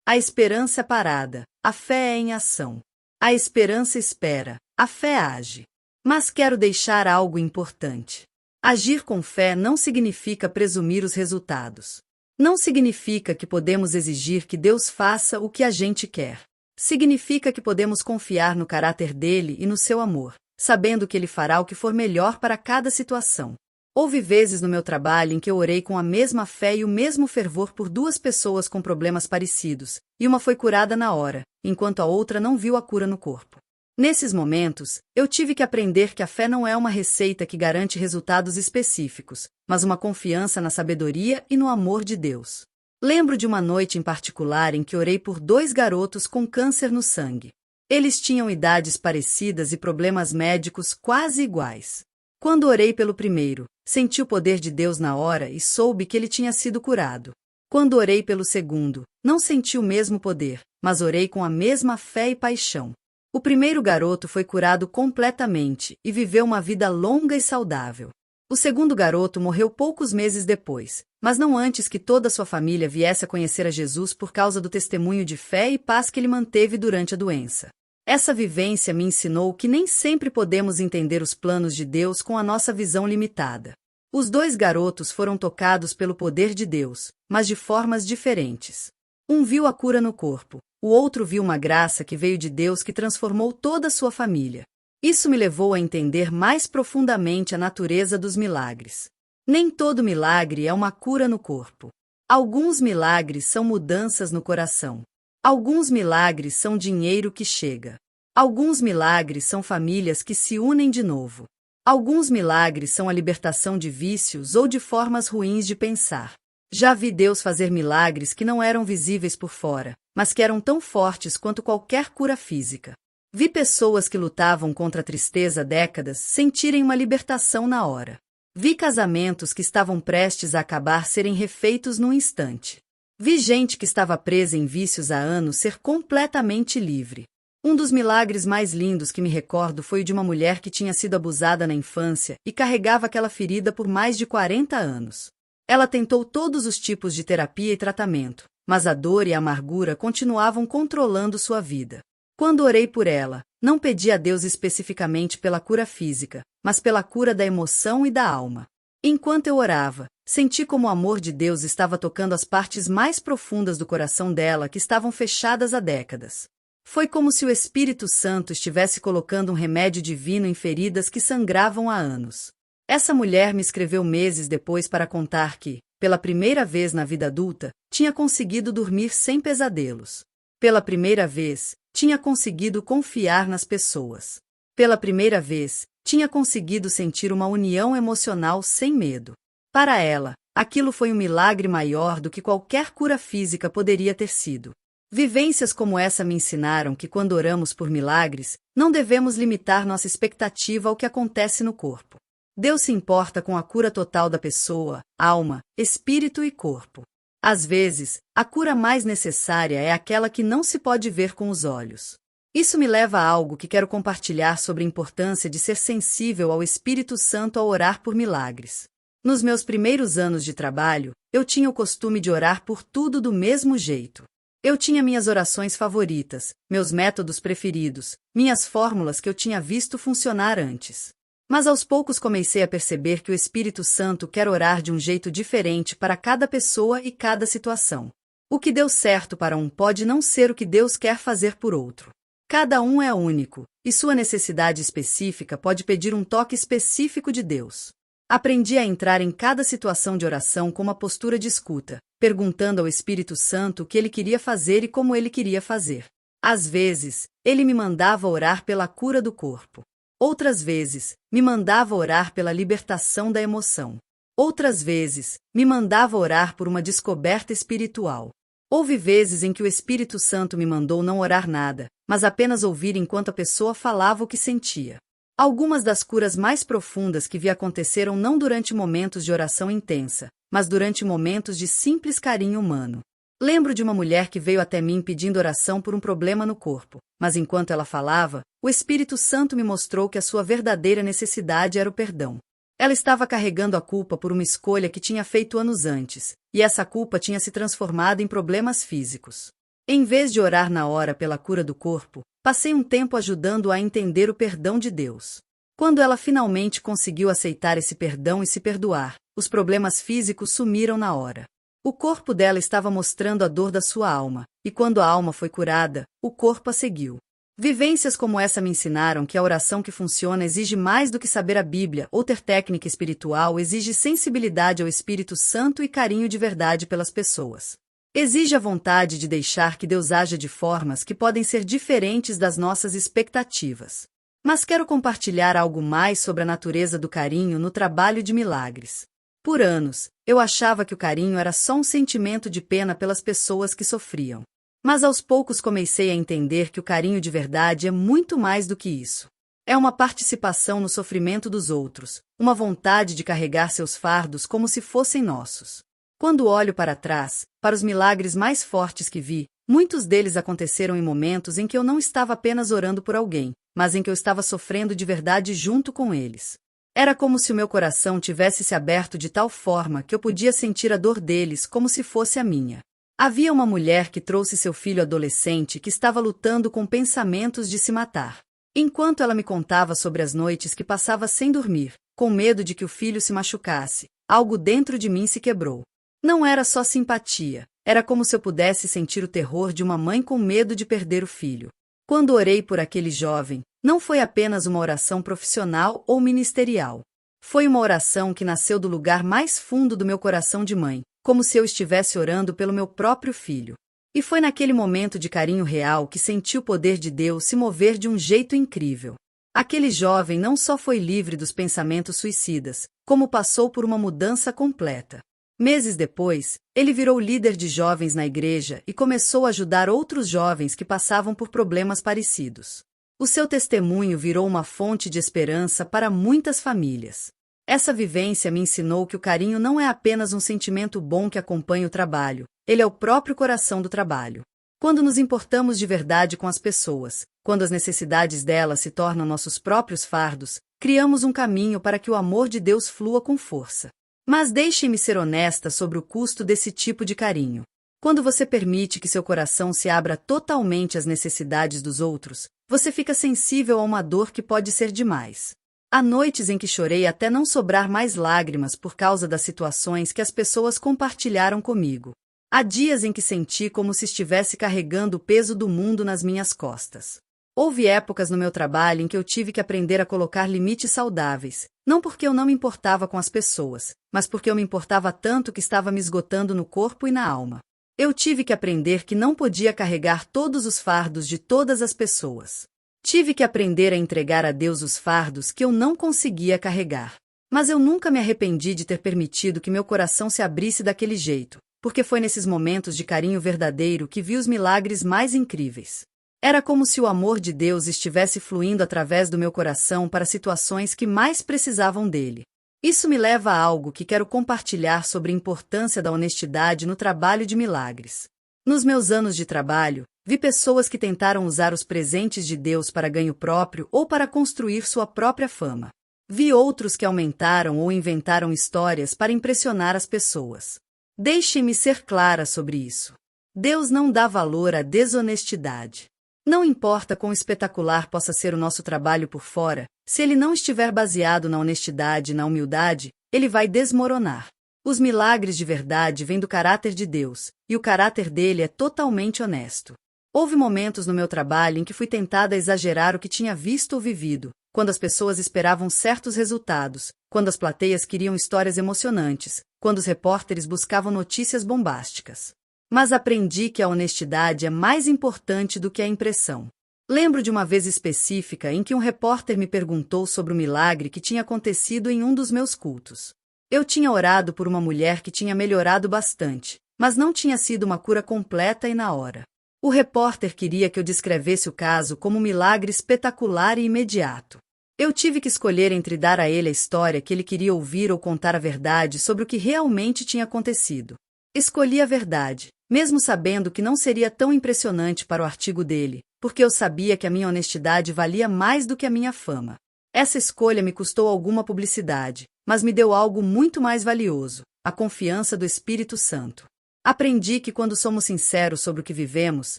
A esperança é parada, a fé é em ação. A esperança espera, a fé age. Mas quero deixar algo importante. Agir com fé não significa presumir os resultados. Não significa que podemos exigir que Deus faça o que a gente quer. Significa que podemos confiar no caráter dele e no seu amor, sabendo que ele fará o que for melhor para cada situação. Houve vezes no meu trabalho em que eu orei com a mesma fé e o mesmo fervor por 2 pessoas com problemas parecidos, e uma foi curada na hora, enquanto a outra não viu a cura no corpo. Nesses momentos, eu tive que aprender que a fé não é uma receita que garante resultados específicos, mas uma confiança na sabedoria e no amor de Deus. Lembro de uma noite em particular em que orei por 2 garotos com câncer no sangue. Eles tinham idades parecidas e problemas médicos quase iguais. Quando orei pelo primeiro, senti o poder de Deus na hora e soube que ele tinha sido curado. Quando orei pelo segundo, não senti o mesmo poder, mas orei com a mesma fé e paixão. O primeiro garoto foi curado completamente e viveu uma vida longa e saudável. O segundo garoto morreu poucos meses depois, mas não antes que toda a sua família viesse a conhecer a Jesus por causa do testemunho de fé e paz que ele manteve durante a doença. Essa vivência me ensinou que nem sempre podemos entender os planos de Deus com a nossa visão limitada. Os 2 garotos foram tocados pelo poder de Deus, mas de formas diferentes. Um viu a cura no corpo, o outro viu uma graça que veio de Deus que transformou toda a sua família. Isso me levou a entender mais profundamente a natureza dos milagres. Nem todo milagre é uma cura no corpo. Alguns milagres são mudanças no coração. Alguns milagres são dinheiro que chega. Alguns milagres são famílias que se unem de novo. Alguns milagres são a libertação de vícios ou de formas ruins de pensar. Já vi Deus fazer milagres que não eram visíveis por fora, mas que eram tão fortes quanto qualquer cura física. Vi pessoas que lutavam contra a tristeza há décadas sentirem uma libertação na hora. Vi casamentos que estavam prestes a acabar serem refeitos num instante. Vi gente que estava presa em vícios há anos ser completamente livre. Um dos milagres mais lindos que me recordo foi o de uma mulher que tinha sido abusada na infância e carregava aquela ferida por mais de 40 anos. Ela tentou todos os tipos de terapia e tratamento, mas a dor e a amargura continuavam controlando sua vida. Quando orei por ela, não pedi a Deus especificamente pela cura física, mas pela cura da emoção e da alma. Enquanto eu orava, senti como o amor de Deus estava tocando as partes mais profundas do coração dela que estavam fechadas há décadas. Foi como se o Espírito Santo estivesse colocando um remédio divino em feridas que sangravam há anos. Essa mulher me escreveu meses depois para contar que, pela primeira vez na vida adulta, tinha conseguido dormir sem pesadelos. Pela primeira vez, tinha conseguido confiar nas pessoas. Pela primeira vez, tinha conseguido sentir uma união emocional sem medo. Para ela, aquilo foi um milagre maior do que qualquer cura física poderia ter sido. Vivências como essa me ensinaram que quando oramos por milagres, não devemos limitar nossa expectativa ao que acontece no corpo. Deus se importa com a cura total da pessoa, alma, espírito e corpo. Às vezes, a cura mais necessária é aquela que não se pode ver com os olhos. Isso me leva a algo que quero compartilhar sobre a importância de ser sensível ao Espírito Santo ao orar por milagres. Nos meus primeiros anos de trabalho, eu tinha o costume de orar por tudo do mesmo jeito. Eu tinha minhas orações favoritas, meus métodos preferidos, minhas fórmulas que eu tinha visto funcionar antes. Mas aos poucos comecei a perceber que o Espírito Santo quer orar de um jeito diferente para cada pessoa e cada situação. O que deu certo para um pode não ser o que Deus quer fazer por outro. Cada um é único, e sua necessidade específica pode pedir um toque específico de Deus. Aprendi a entrar em cada situação de oração com uma postura de escuta, perguntando ao Espírito Santo o que ele queria fazer e como ele queria fazer. Às vezes, ele me mandava orar pela cura do corpo. Outras vezes, me mandava orar pela libertação da emoção. Outras vezes, me mandava orar por uma descoberta espiritual. Houve vezes em que o Espírito Santo me mandou não orar nada, mas apenas ouvir enquanto a pessoa falava o que sentia. Algumas das curas mais profundas que vi aconteceram não durante momentos de oração intensa, mas durante momentos de simples carinho humano. Lembro de uma mulher que veio até mim pedindo oração por um problema no corpo, mas enquanto ela falava, o Espírito Santo me mostrou que a sua verdadeira necessidade era o perdão. Ela estava carregando a culpa por uma escolha que tinha feito anos antes, e essa culpa tinha se transformado em problemas físicos. Em vez de orar na hora pela cura do corpo, passei um tempo ajudando-a a entender o perdão de Deus. Quando ela finalmente conseguiu aceitar esse perdão e se perdoar, os problemas físicos sumiram na hora. O corpo dela estava mostrando a dor da sua alma, e quando a alma foi curada, o corpo a seguiu. Vivências como essa me ensinaram que a oração que funciona exige mais do que saber a Bíblia ou ter técnica espiritual, exige sensibilidade ao Espírito Santo e carinho de verdade pelas pessoas. Exige a vontade de deixar que Deus haja de formas que podem ser diferentes das nossas expectativas. Mas quero compartilhar algo mais sobre a natureza do carinho no trabalho de milagres. Por anos, eu achava que o carinho era só um sentimento de pena pelas pessoas que sofriam. Mas aos poucos comecei a entender que o carinho de verdade é muito mais do que isso. É uma participação no sofrimento dos outros, uma vontade de carregar seus fardos como se fossem nossos. Quando olho para trás, para os milagres mais fortes que vi, muitos deles aconteceram em momentos em que eu não estava apenas orando por alguém, mas em que eu estava sofrendo de verdade junto com eles. Era como se o meu coração tivesse se aberto de tal forma que eu podia sentir a dor deles como se fosse a minha. Havia uma mulher que trouxe seu filho adolescente que estava lutando com pensamentos de se matar. Enquanto ela me contava sobre as noites que passava sem dormir, com medo de que o filho se machucasse, algo dentro de mim se quebrou. Não era só simpatia, era como se eu pudesse sentir o terror de uma mãe com medo de perder o filho. Quando orei por aquele jovem, não foi apenas uma oração profissional ou ministerial. Foi uma oração que nasceu do lugar mais fundo do meu coração de mãe, como se eu estivesse orando pelo meu próprio filho. E foi naquele momento de carinho real que senti o poder de Deus se mover de um jeito incrível. Aquele jovem não só foi livre dos pensamentos suicidas, como passou por uma mudança completa. Meses depois, ele virou líder de jovens na igreja e começou a ajudar outros jovens que passavam por problemas parecidos. O seu testemunho virou uma fonte de esperança para muitas famílias. Essa vivência me ensinou que o carinho não é apenas um sentimento bom que acompanha o trabalho, ele é o próprio coração do trabalho. Quando nos importamos de verdade com as pessoas, quando as necessidades delas se tornam nossos próprios fardos, criamos um caminho para que o amor de Deus flua com força. Mas deixe-me ser honesta sobre o custo desse tipo de carinho. Quando você permite que seu coração se abra totalmente às necessidades dos outros, você fica sensível a uma dor que pode ser demais. Há noites em que chorei até não sobrar mais lágrimas por causa das situações que as pessoas compartilharam comigo. Há dias em que senti como se estivesse carregando o peso do mundo nas minhas costas. Houve épocas no meu trabalho em que eu tive que aprender a colocar limites saudáveis, não porque eu não me importava com as pessoas, mas porque eu me importava tanto que estava me esgotando no corpo e na alma. Eu tive que aprender que não podia carregar todos os fardos de todas as pessoas. Tive que aprender a entregar a Deus os fardos que eu não conseguia carregar. Mas eu nunca me arrependi de ter permitido que meu coração se abrisse daquele jeito, porque foi nesses momentos de carinho verdadeiro que vi os milagres mais incríveis. Era como se o amor de Deus estivesse fluindo através do meu coração para situações que mais precisavam dele. Isso me leva a algo que quero compartilhar sobre a importância da honestidade no trabalho de milagres. Nos meus anos de trabalho, vi pessoas que tentaram usar os presentes de Deus para ganho próprio ou para construir sua própria fama. Vi outros que aumentaram ou inventaram histórias para impressionar as pessoas. Deixe-me ser clara sobre isso. Deus não dá valor à desonestidade. Não importa quão espetacular possa ser o nosso trabalho por fora, se ele não estiver baseado na honestidade e na humildade, ele vai desmoronar. Os milagres de verdade vêm do caráter de Deus, e o caráter dele é totalmente honesto. Houve momentos no meu trabalho em que fui tentada a exagerar o que tinha visto ou vivido, quando as pessoas esperavam certos resultados, quando as plateias queriam histórias emocionantes, quando os repórteres buscavam notícias bombásticas. Mas aprendi que a honestidade é mais importante do que a impressão. Lembro de uma vez específica em que um repórter me perguntou sobre o milagre que tinha acontecido em um dos meus cultos. Eu tinha orado por uma mulher que tinha melhorado bastante, mas não tinha sido uma cura completa e na hora. O repórter queria que eu descrevesse o caso como um milagre espetacular e imediato. Eu tive que escolher entre dar a ele a história que ele queria ouvir ou contar a verdade sobre o que realmente tinha acontecido. Escolhi a verdade, mesmo sabendo que não seria tão impressionante para o artigo dele, porque eu sabia que a minha honestidade valia mais do que a minha fama. Essa escolha me custou alguma publicidade, mas me deu algo muito mais valioso: a confiança do Espírito Santo. Aprendi que quando somos sinceros sobre o que vivemos,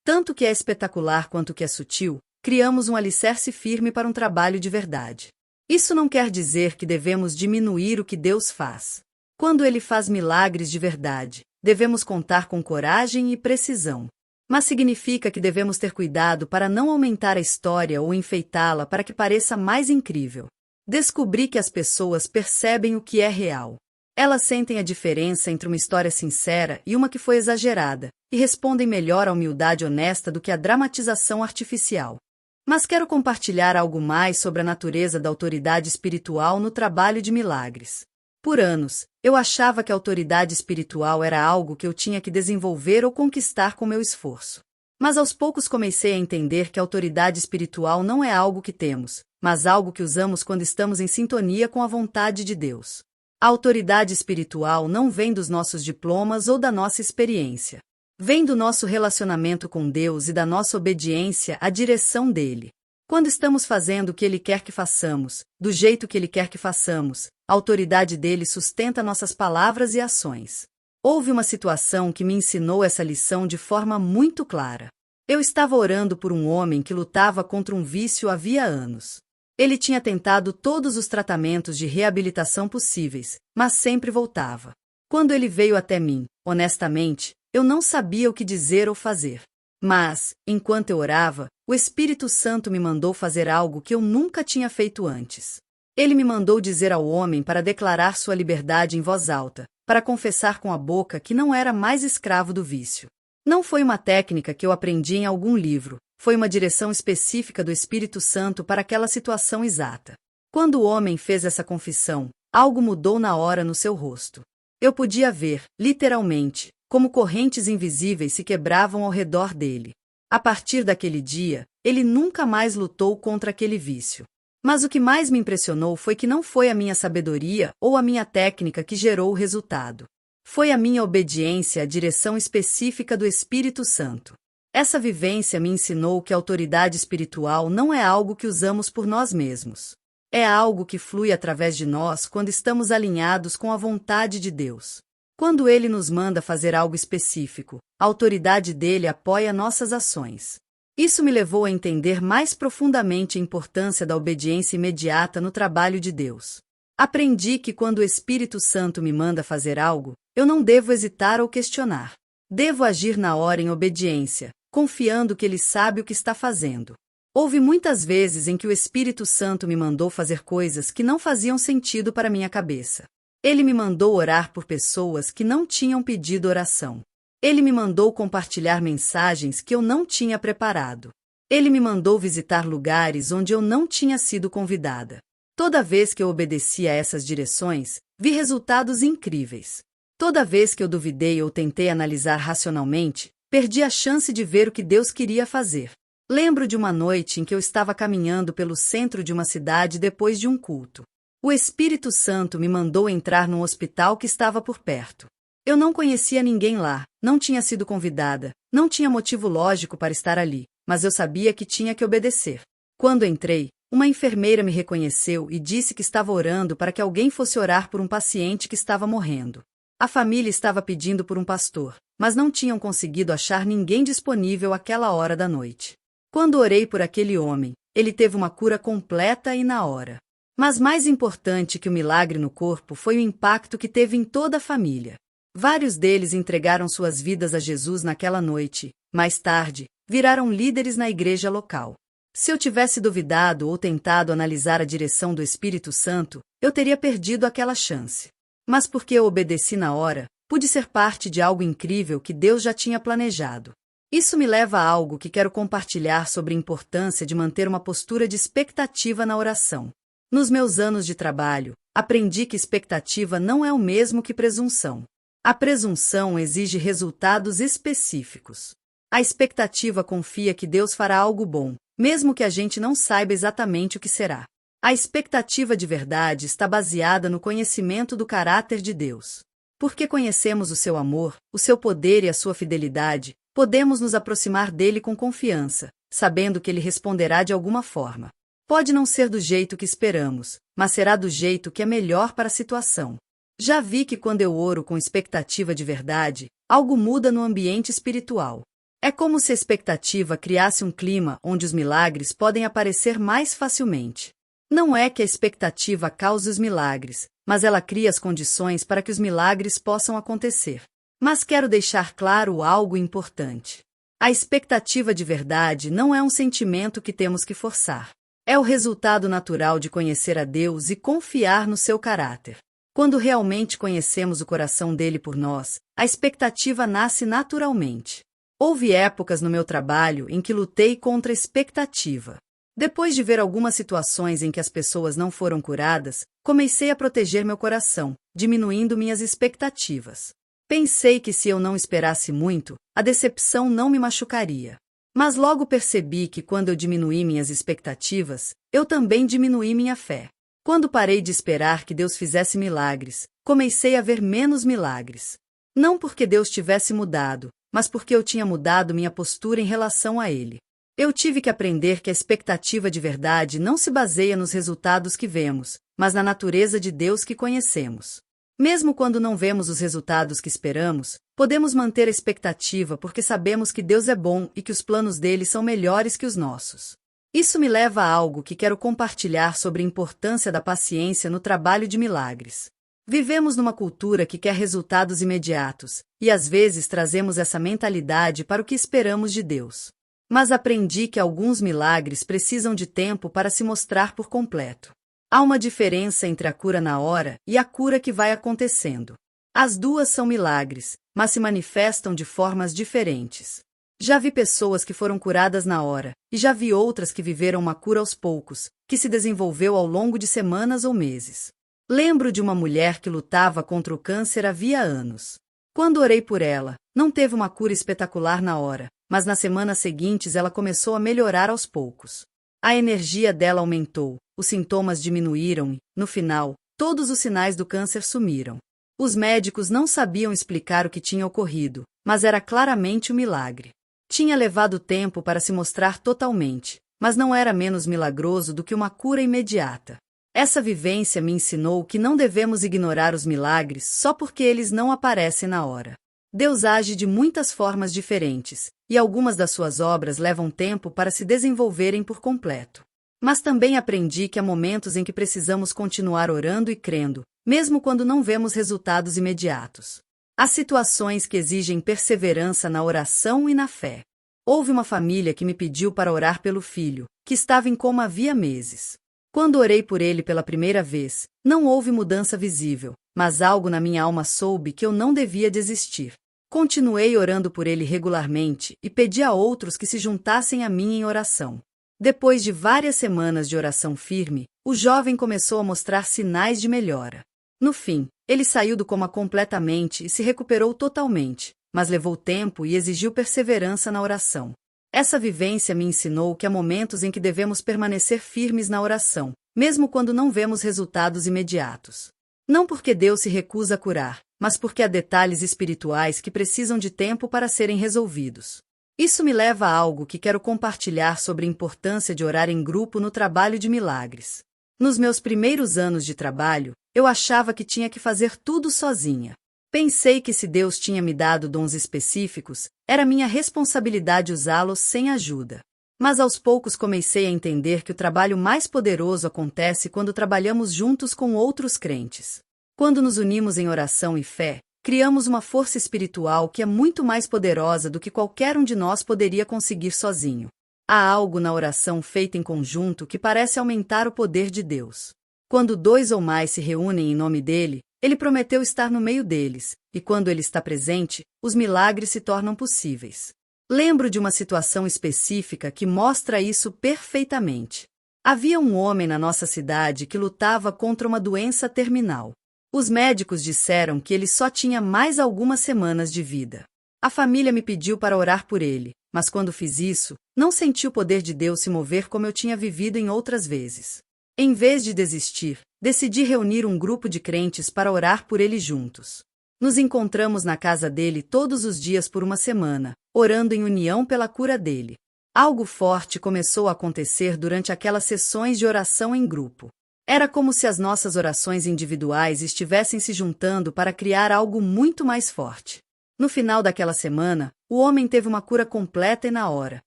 tanto o que é espetacular quanto o que é sutil, criamos um alicerce firme para um trabalho de verdade. Isso não quer dizer que devemos diminuir o que Deus faz. Quando Ele faz milagres de verdade, devemos contar com coragem e precisão. Mas significa que devemos ter cuidado para não aumentar a história ou enfeitá-la para que pareça mais incrível. Descobri que as pessoas percebem o que é real. Elas sentem a diferença entre uma história sincera e uma que foi exagerada, e respondem melhor à humildade honesta do que à dramatização artificial. Mas quero compartilhar algo mais sobre a natureza da autoridade espiritual no trabalho de milagres. Por anos, eu achava que a autoridade espiritual era algo que eu tinha que desenvolver ou conquistar com meu esforço. Mas aos poucos comecei a entender que a autoridade espiritual não é algo que temos, mas algo que usamos quando estamos em sintonia com a vontade de Deus. A autoridade espiritual não vem dos nossos diplomas ou da nossa experiência. Vem do nosso relacionamento com Deus e da nossa obediência à direção dele. Quando estamos fazendo o que Ele quer que façamos, do jeito que Ele quer que façamos, a autoridade dele sustenta nossas palavras e ações. Houve uma situação que me ensinou essa lição de forma muito clara. Eu estava orando por um homem que lutava contra um vício havia anos. Ele tinha tentado todos os tratamentos de reabilitação possíveis, mas sempre voltava. Quando ele veio até mim, honestamente, eu não sabia o que dizer ou fazer. Mas, enquanto eu orava, o Espírito Santo me mandou fazer algo que eu nunca tinha feito antes. Ele me mandou dizer ao homem para declarar sua liberdade em voz alta, para confessar com a boca que não era mais escravo do vício. Não foi uma técnica que eu aprendi em algum livro, foi uma direção específica do Espírito Santo para aquela situação exata. Quando o homem fez essa confissão, algo mudou na hora no seu rosto. Eu podia ver, literalmente, como correntes invisíveis se quebravam ao redor dele. A partir daquele dia, ele nunca mais lutou contra aquele vício. Mas o que mais me impressionou foi que não foi a minha sabedoria ou a minha técnica que gerou o resultado. Foi a minha obediência à direção específica do Espírito Santo. Essa vivência me ensinou que a autoridade espiritual não é algo que usamos por nós mesmos. É algo que flui através de nós quando estamos alinhados com a vontade de Deus. Quando Ele nos manda fazer algo específico, a autoridade dele apoia nossas ações. Isso me levou a entender mais profundamente a importância da obediência imediata no trabalho de Deus. Aprendi que quando o Espírito Santo me manda fazer algo, eu não devo hesitar ou questionar. Devo agir na hora em obediência, confiando que Ele sabe o que está fazendo. Houve muitas vezes em que o Espírito Santo me mandou fazer coisas que não faziam sentido para minha cabeça. Ele me mandou orar por pessoas que não tinham pedido oração. Ele me mandou compartilhar mensagens que eu não tinha preparado. Ele me mandou visitar lugares onde eu não tinha sido convidada. Toda vez que eu obedeci a essas direções, vi resultados incríveis. Toda vez que eu duvidei ou tentei analisar racionalmente, perdi a chance de ver o que Deus queria fazer. Lembro de uma noite em que eu estava caminhando pelo centro de uma cidade depois de um culto. O Espírito Santo me mandou entrar num hospital que estava por perto. Eu não conhecia ninguém lá, não tinha sido convidada, não tinha motivo lógico para estar ali, mas eu sabia que tinha que obedecer. Quando entrei, uma enfermeira me reconheceu e disse que estava orando para que alguém fosse orar por um paciente que estava morrendo. A família estava pedindo por um pastor, mas não tinham conseguido achar ninguém disponível àquela hora da noite. Quando orei por aquele homem, ele teve uma cura completa e na hora. Mas mais importante que o milagre no corpo foi o impacto que teve em toda a família. Vários deles entregaram suas vidas a Jesus naquela noite. Mais tarde, viraram líderes na igreja local. Se eu tivesse duvidado ou tentado analisar a direção do Espírito Santo, eu teria perdido aquela chance. Mas porque eu obedeci na hora, pude ser parte de algo incrível que Deus já tinha planejado. Isso me leva a algo que quero compartilhar sobre a importância de manter uma postura de expectativa na oração. Nos meus anos de trabalho, aprendi que expectativa não é o mesmo que presunção. A presunção exige resultados específicos. A expectativa confia que Deus fará algo bom, mesmo que a gente não saiba exatamente o que será. A expectativa de verdade está baseada no conhecimento do caráter de Deus. Porque conhecemos o seu amor, o seu poder e a sua fidelidade, podemos nos aproximar dele com confiança, sabendo que ele responderá de alguma forma. Pode não ser do jeito que esperamos, mas será do jeito que é melhor para a situação. Já vi que quando eu oro com expectativa de verdade, algo muda no ambiente espiritual. É como se a expectativa criasse um clima onde os milagres podem aparecer mais facilmente. Não é que a expectativa cause os milagres, mas ela cria as condições para que os milagres possam acontecer. Mas quero deixar claro algo importante. A expectativa de verdade não é um sentimento que temos que forçar. É o resultado natural de conhecer a Deus e confiar no seu caráter. Quando realmente conhecemos o coração dele por nós, a expectativa nasce naturalmente. Houve épocas no meu trabalho em que lutei contra a expectativa. Depois de ver algumas situações em que as pessoas não foram curadas, comecei a proteger meu coração, diminuindo minhas expectativas. Pensei que se eu não esperasse muito, a decepção não me machucaria. Mas logo percebi que quando eu diminuí minhas expectativas, eu também diminuí minha fé. Quando parei de esperar que Deus fizesse milagres, comecei a ver menos milagres. Não porque Deus tivesse mudado, mas porque eu tinha mudado minha postura em relação a Ele. Eu tive que aprender que a expectativa de verdade não se baseia nos resultados que vemos, mas na natureza de Deus que conhecemos. Mesmo quando não vemos os resultados que esperamos, podemos manter a expectativa porque sabemos que Deus é bom e que os planos dele são melhores que os nossos. Isso me leva a algo que quero compartilhar sobre a importância da paciência no trabalho de milagres. Vivemos numa cultura que quer resultados imediatos, e às vezes trazemos essa mentalidade para o que esperamos de Deus. Mas aprendi que alguns milagres precisam de tempo para se mostrar por completo. Há uma diferença entre a cura na hora e a cura que vai acontecendo. As duas são milagres, mas se manifestam de formas diferentes. Já vi pessoas que foram curadas na hora, e já vi outras que viveram uma cura aos poucos, que se desenvolveu ao longo de semanas ou meses. Lembro de uma mulher que lutava contra o câncer havia anos. Quando orei por ela, não teve uma cura espetacular na hora, mas nas semanas seguintes ela começou a melhorar aos poucos. A energia dela aumentou, os sintomas diminuíram e, no final, todos os sinais do câncer sumiram. Os médicos não sabiam explicar o que tinha ocorrido, mas era claramente um milagre. Tinha levado tempo para se mostrar totalmente, mas não era menos milagroso do que uma cura imediata. Essa vivência me ensinou que não devemos ignorar os milagres só porque eles não aparecem na hora. Deus age de muitas formas diferentes, e algumas das suas obras levam tempo para se desenvolverem por completo. Mas também aprendi que há momentos em que precisamos continuar orando e crendo, mesmo quando não vemos resultados imediatos. Há situações que exigem perseverança na oração e na fé. Houve uma família que me pediu para orar pelo filho, que estava em coma havia meses. Quando orei por ele pela primeira vez, não houve mudança visível, mas algo na minha alma soube que eu não devia desistir. Continuei orando por ele regularmente e pedi a outros que se juntassem a mim em oração. Depois de várias semanas de oração firme, o jovem começou a mostrar sinais de melhora. No fim, ele saiu do coma completamente e se recuperou totalmente, mas levou tempo e exigiu perseverança na oração. Essa vivência me ensinou que há momentos em que devemos permanecer firmes na oração, mesmo quando não vemos resultados imediatos. Não porque Deus se recusa a curar, mas porque há detalhes espirituais que precisam de tempo para serem resolvidos. Isso me leva a algo que quero compartilhar sobre a importância de orar em grupo no trabalho de milagres. Nos meus primeiros anos de trabalho, eu achava que tinha que fazer tudo sozinha. Pensei que se Deus tinha me dado dons específicos, era minha responsabilidade usá-los sem ajuda. Mas aos poucos comecei a entender que o trabalho mais poderoso acontece quando trabalhamos juntos com outros crentes. Quando nos unimos em oração e fé, criamos uma força espiritual que é muito mais poderosa do que qualquer um de nós poderia conseguir sozinho. Há algo na oração feita em conjunto que parece aumentar o poder de Deus. Quando 2 ou mais se reúnem em nome dele, ele prometeu estar no meio deles, e quando ele está presente, os milagres se tornam possíveis. Lembro de uma situação específica que mostra isso perfeitamente. Havia um homem na nossa cidade que lutava contra uma doença terminal. Os médicos disseram que ele só tinha mais algumas semanas de vida. A família me pediu para orar por ele, mas quando fiz isso, não senti o poder de Deus se mover como eu tinha vivido em outras vezes. Em vez de desistir, decidi reunir um grupo de crentes para orar por ele juntos. Nos encontramos na casa dele todos os dias por uma semana, orando em união pela cura dele. Algo forte começou a acontecer durante aquelas sessões de oração em grupo. Era como se as nossas orações individuais estivessem se juntando para criar algo muito mais forte. No final daquela semana, o homem teve uma cura completa e na hora,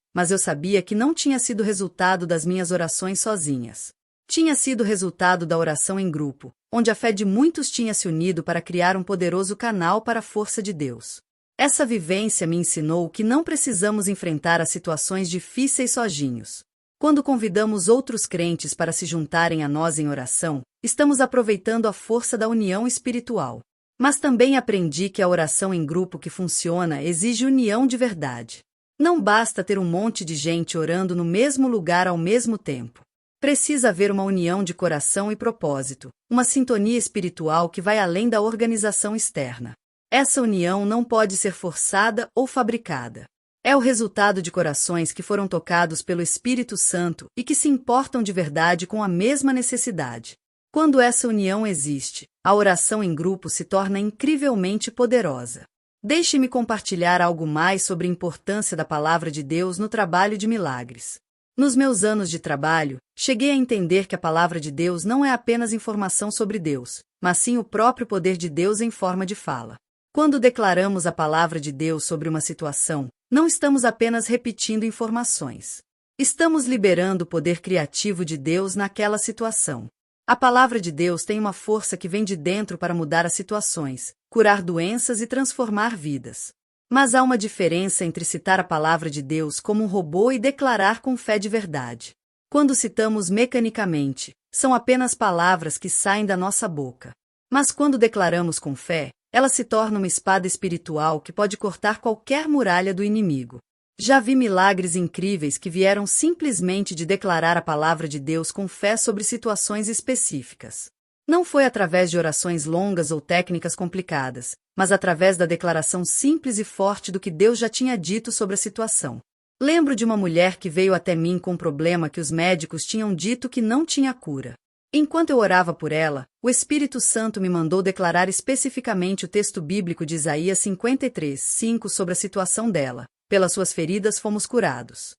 mas eu sabia que não tinha sido resultado das minhas orações sozinhas. Tinha sido resultado da oração em grupo, onde a fé de muitos tinha se unido para criar um poderoso canal para a força de Deus. Essa vivência me ensinou que não precisamos enfrentar as situações difíceis sozinhos. Quando convidamos outros crentes para se juntarem a nós em oração, estamos aproveitando a força da união espiritual. Mas também aprendi que a oração em grupo que funciona exige união de verdade. Não basta ter um monte de gente orando no mesmo lugar ao mesmo tempo. Precisa haver uma união de coração e propósito, uma sintonia espiritual que vai além da organização externa. Essa união não pode ser forçada ou fabricada. É o resultado de corações que foram tocados pelo Espírito Santo e que se importam de verdade com a mesma necessidade. Quando essa união existe, a oração em grupo se torna incrivelmente poderosa. Deixe-me compartilhar algo mais sobre a importância da Palavra de Deus no trabalho de milagres. Nos meus anos de trabalho, cheguei a entender que a Palavra de Deus não é apenas informação sobre Deus, mas sim o próprio poder de Deus em forma de fala. Quando declaramos a Palavra de Deus sobre uma situação, não estamos apenas repetindo informações. Estamos liberando o poder criativo de Deus naquela situação. A Palavra de Deus tem uma força que vem de dentro para mudar as situações, curar doenças e transformar vidas. Mas há uma diferença entre citar a Palavra de Deus como um robô e declarar com fé de verdade. Quando citamos mecanicamente, são apenas palavras que saem da nossa boca. Mas quando declaramos com fé, ela se torna uma espada espiritual que pode cortar qualquer muralha do inimigo. Já vi milagres incríveis que vieram simplesmente de declarar a Palavra de Deus com fé sobre situações específicas. Não foi através de orações longas ou técnicas complicadas, mas através da declaração simples e forte do que Deus já tinha dito sobre a situação. Lembro de uma mulher que veio até mim com um problema que os médicos tinham dito que não tinha cura. Enquanto eu orava por ela, o Espírito Santo me mandou declarar especificamente o texto bíblico de Isaías 53:5 sobre a situação dela, pelas suas feridas fomos curados.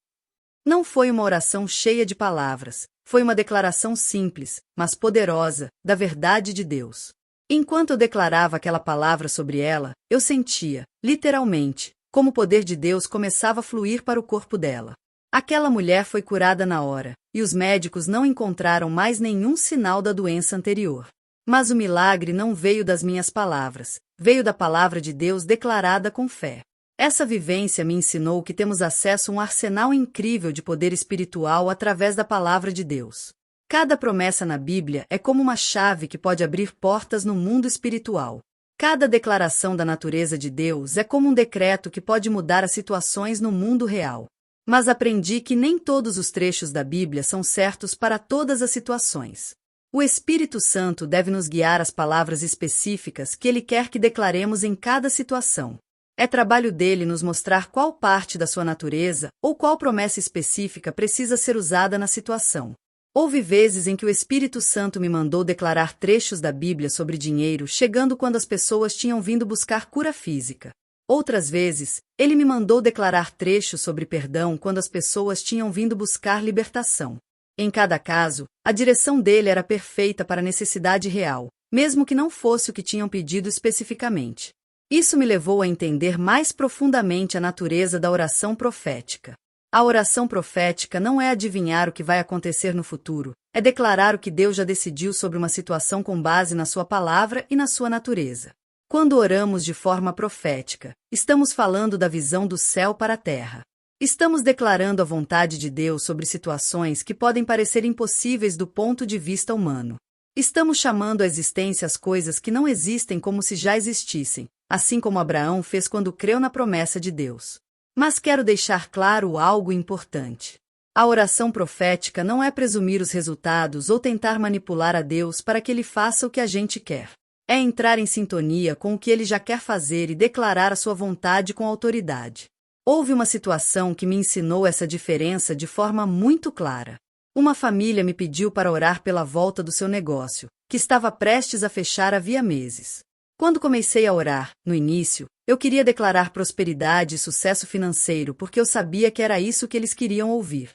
Não foi uma oração cheia de palavras, foi uma declaração simples, mas poderosa, da verdade de Deus. Enquanto eu declarava aquela palavra sobre ela, eu sentia, literalmente, como o poder de Deus começava a fluir para o corpo dela. Aquela mulher foi curada na hora, e os médicos não encontraram mais nenhum sinal da doença anterior. Mas o milagre não veio das minhas palavras, veio da palavra de Deus declarada com fé. Essa vivência me ensinou que temos acesso a um arsenal incrível de poder espiritual através da palavra de Deus. Cada promessa na Bíblia é como uma chave que pode abrir portas no mundo espiritual. Cada declaração da natureza de Deus é como um decreto que pode mudar as situações no mundo real. Mas aprendi que nem todos os trechos da Bíblia são certos para todas as situações. O Espírito Santo deve nos guiar às palavras específicas que Ele quer que declaremos em cada situação. É trabalho dele nos mostrar qual parte da sua natureza ou qual promessa específica precisa ser usada na situação. Houve vezes em que o Espírito Santo me mandou declarar trechos da Bíblia sobre dinheiro, chegando quando as pessoas tinham vindo buscar cura física. Outras vezes, ele me mandou declarar trechos sobre perdão quando as pessoas tinham vindo buscar libertação. Em cada caso, a direção dele era perfeita para a necessidade real, mesmo que não fosse o que tinham pedido especificamente. Isso me levou a entender mais profundamente a natureza da oração profética. A oração profética não é adivinhar o que vai acontecer no futuro, é declarar o que Deus já decidiu sobre uma situação com base na sua palavra e na sua natureza. Quando oramos de forma profética, estamos falando da visão do céu para a terra. Estamos declarando a vontade de Deus sobre situações que podem parecer impossíveis do ponto de vista humano. Estamos chamando à existência as coisas que não existem como se já existissem, assim como Abraão fez quando creu na promessa de Deus. Mas quero deixar claro algo importante. A oração profética não é presumir os resultados ou tentar manipular a Deus para que Ele faça o que a gente quer. É entrar em sintonia com o que Ele já quer fazer e declarar a sua vontade com autoridade. Houve uma situação que me ensinou essa diferença de forma muito clara. Uma família me pediu para orar pela volta do seu negócio, que estava prestes a fechar havia meses. Quando comecei a orar, no início, eu queria declarar prosperidade e sucesso financeiro porque eu sabia que era isso que eles queriam ouvir.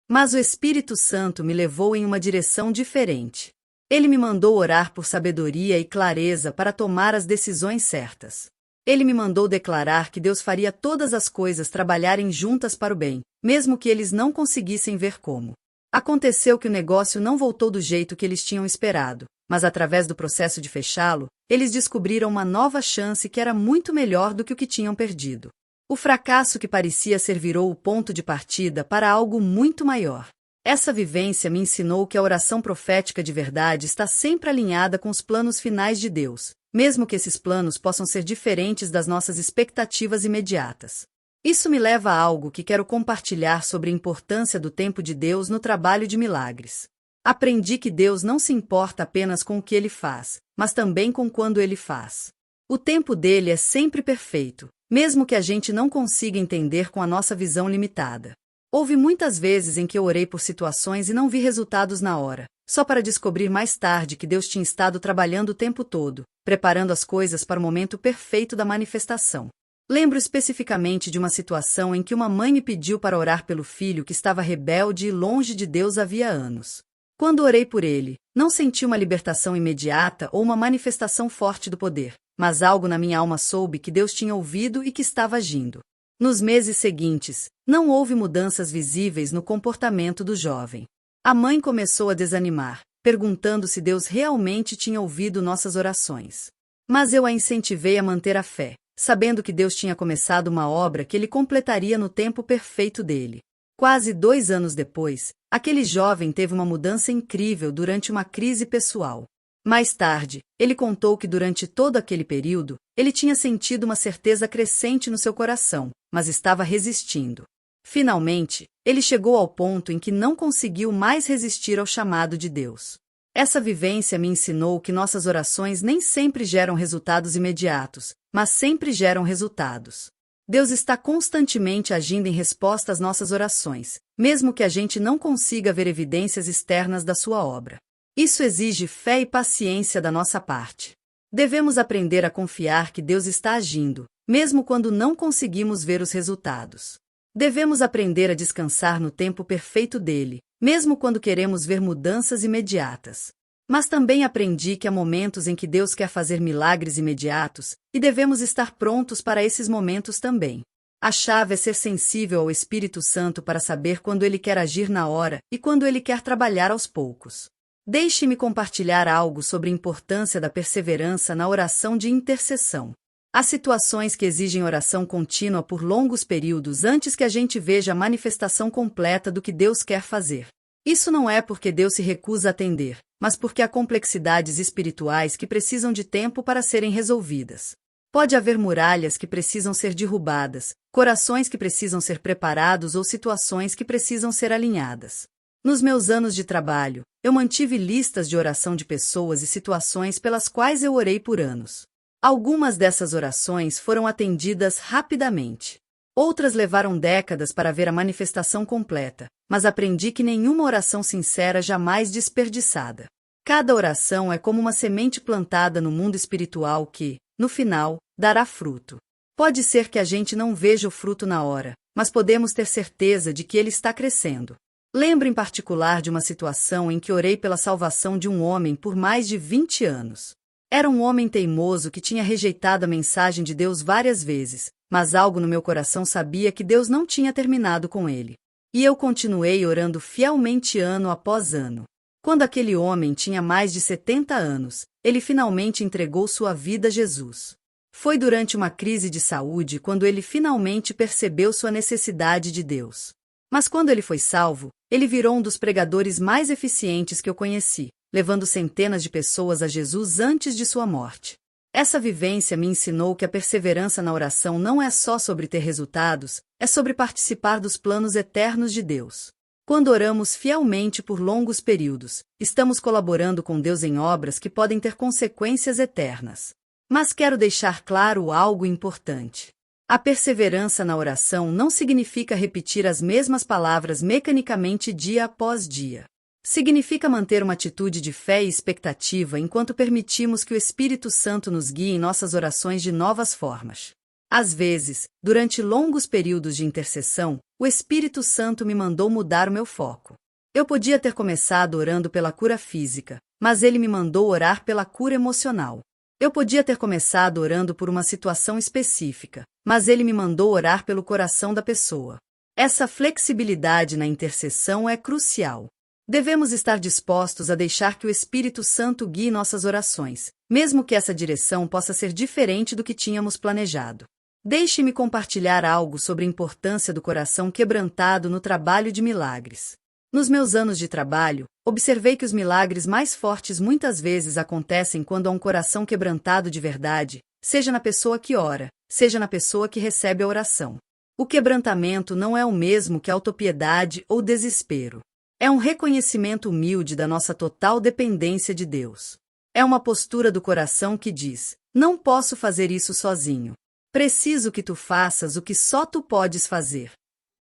Mas o Espírito Santo me levou em uma direção diferente. Ele me mandou orar por sabedoria e clareza para tomar as decisões certas. Ele me mandou declarar que Deus faria todas as coisas trabalharem juntas para o bem, mesmo que eles não conseguissem ver como. Aconteceu que o negócio não voltou do jeito que eles tinham esperado, mas através do processo de fechá-lo, eles descobriram uma nova chance que era muito melhor do que o que tinham perdido. O fracasso que parecia ser virou o ponto de partida para algo muito maior. Essa vivência me ensinou que a oração profética de verdade está sempre alinhada com os planos finais de Deus, mesmo que esses planos possam ser diferentes das nossas expectativas imediatas. Isso me leva a algo que quero compartilhar sobre a importância do tempo de Deus no trabalho de milagres. Aprendi que Deus não se importa apenas com o que Ele faz, mas também com quando Ele faz. O tempo dele é sempre perfeito, mesmo que a gente não consiga entender com a nossa visão limitada. Houve muitas vezes em que eu orei por situações e não vi resultados na hora, só para descobrir mais tarde que Deus tinha estado trabalhando o tempo todo, preparando as coisas para o momento perfeito da manifestação. Lembro especificamente de uma situação em que uma mãe me pediu para orar pelo filho que estava rebelde e longe de Deus havia anos. Quando orei por ele, não senti uma libertação imediata ou uma manifestação forte do poder, mas algo na minha alma soube que Deus tinha ouvido e que estava agindo. Nos meses seguintes, não houve mudanças visíveis no comportamento do jovem. A mãe começou a desanimar, perguntando se Deus realmente tinha ouvido nossas orações. Mas eu a incentivei a manter a fé, sabendo que Deus tinha começado uma obra que Ele completaria no tempo perfeito dele. Quase 2 anos depois, aquele jovem teve uma mudança incrível durante uma crise pessoal. Mais tarde, ele contou que durante todo aquele período, ele tinha sentido uma certeza crescente no seu coração, mas estava resistindo. Finalmente, ele chegou ao ponto em que não conseguiu mais resistir ao chamado de Deus. Essa vivência me ensinou que nossas orações nem sempre geram resultados imediatos, mas sempre geram resultados. Deus está constantemente agindo em resposta às nossas orações, mesmo que a gente não consiga ver evidências externas da sua obra. Isso exige fé e paciência da nossa parte. Devemos aprender a confiar que Deus está agindo, mesmo quando não conseguimos ver os resultados. Devemos aprender a descansar no tempo perfeito dele, mesmo quando queremos ver mudanças imediatas. Mas também aprendi que há momentos em que Deus quer fazer milagres imediatos, e devemos estar prontos para esses momentos também. A chave é ser sensível ao Espírito Santo para saber quando ele quer agir na hora e quando ele quer trabalhar aos poucos. Deixe-me compartilhar algo sobre a importância da perseverança na oração de intercessão. Há situações que exigem oração contínua por longos períodos antes que a gente veja a manifestação completa do que Deus quer fazer. Isso não é porque Deus se recusa a atender, mas porque há complexidades espirituais que precisam de tempo para serem resolvidas. Pode haver muralhas que precisam ser derrubadas, corações que precisam ser preparados ou situações que precisam ser alinhadas. Nos meus anos de trabalho, eu mantive listas de oração de pessoas e situações pelas quais eu orei por anos. Algumas dessas orações foram atendidas rapidamente. Outras levaram décadas para ver a manifestação completa, mas aprendi que nenhuma oração sincera jamais desperdiçada. Cada oração é como uma semente plantada no mundo espiritual que, no final, dará fruto. Pode ser que a gente não veja o fruto na hora, mas podemos ter certeza de que ele está crescendo. Lembro em particular de uma situação em que orei pela salvação de um homem por mais de 20 anos. Era um homem teimoso que tinha rejeitado a mensagem de Deus várias vezes, mas algo no meu coração sabia que Deus não tinha terminado com ele. E eu continuei orando fielmente ano após ano. Quando aquele homem tinha mais de 70 anos, ele finalmente entregou sua vida a Jesus. Foi durante uma crise de saúde quando ele finalmente percebeu sua necessidade de Deus. Mas quando ele foi salvo, ele virou um dos pregadores mais eficientes que eu conheci, levando centenas de pessoas a Jesus antes de sua morte. Essa vivência me ensinou que a perseverança na oração não é só sobre ter resultados, é sobre participar dos planos eternos de Deus. Quando oramos fielmente por longos períodos, estamos colaborando com Deus em obras que podem ter consequências eternas. Mas quero deixar claro algo importante. A perseverança na oração não significa repetir as mesmas palavras mecanicamente dia após dia. Significa manter uma atitude de fé e expectativa enquanto permitimos que o Espírito Santo nos guie em nossas orações de novas formas. Às vezes, durante longos períodos de intercessão, o Espírito Santo me mandou mudar o meu foco. Eu podia ter começado orando pela cura física, mas ele me mandou orar pela cura emocional. Eu podia ter começado orando por uma situação específica, mas ele me mandou orar pelo coração da pessoa. Essa flexibilidade na intercessão é crucial. Devemos estar dispostos a deixar que o Espírito Santo guie nossas orações, mesmo que essa direção possa ser diferente do que tínhamos planejado. Deixe-me compartilhar algo sobre a importância do coração quebrantado no trabalho de milagres. Nos meus anos de trabalho, observei que os milagres mais fortes muitas vezes acontecem quando há um coração quebrantado de verdade, seja na pessoa que ora, seja na pessoa que recebe a oração. O quebrantamento não é o mesmo que autopiedade ou desespero. É um reconhecimento humilde da nossa total dependência de Deus. É uma postura do coração que diz: não posso fazer isso sozinho. Preciso que tu faças o que só tu podes fazer.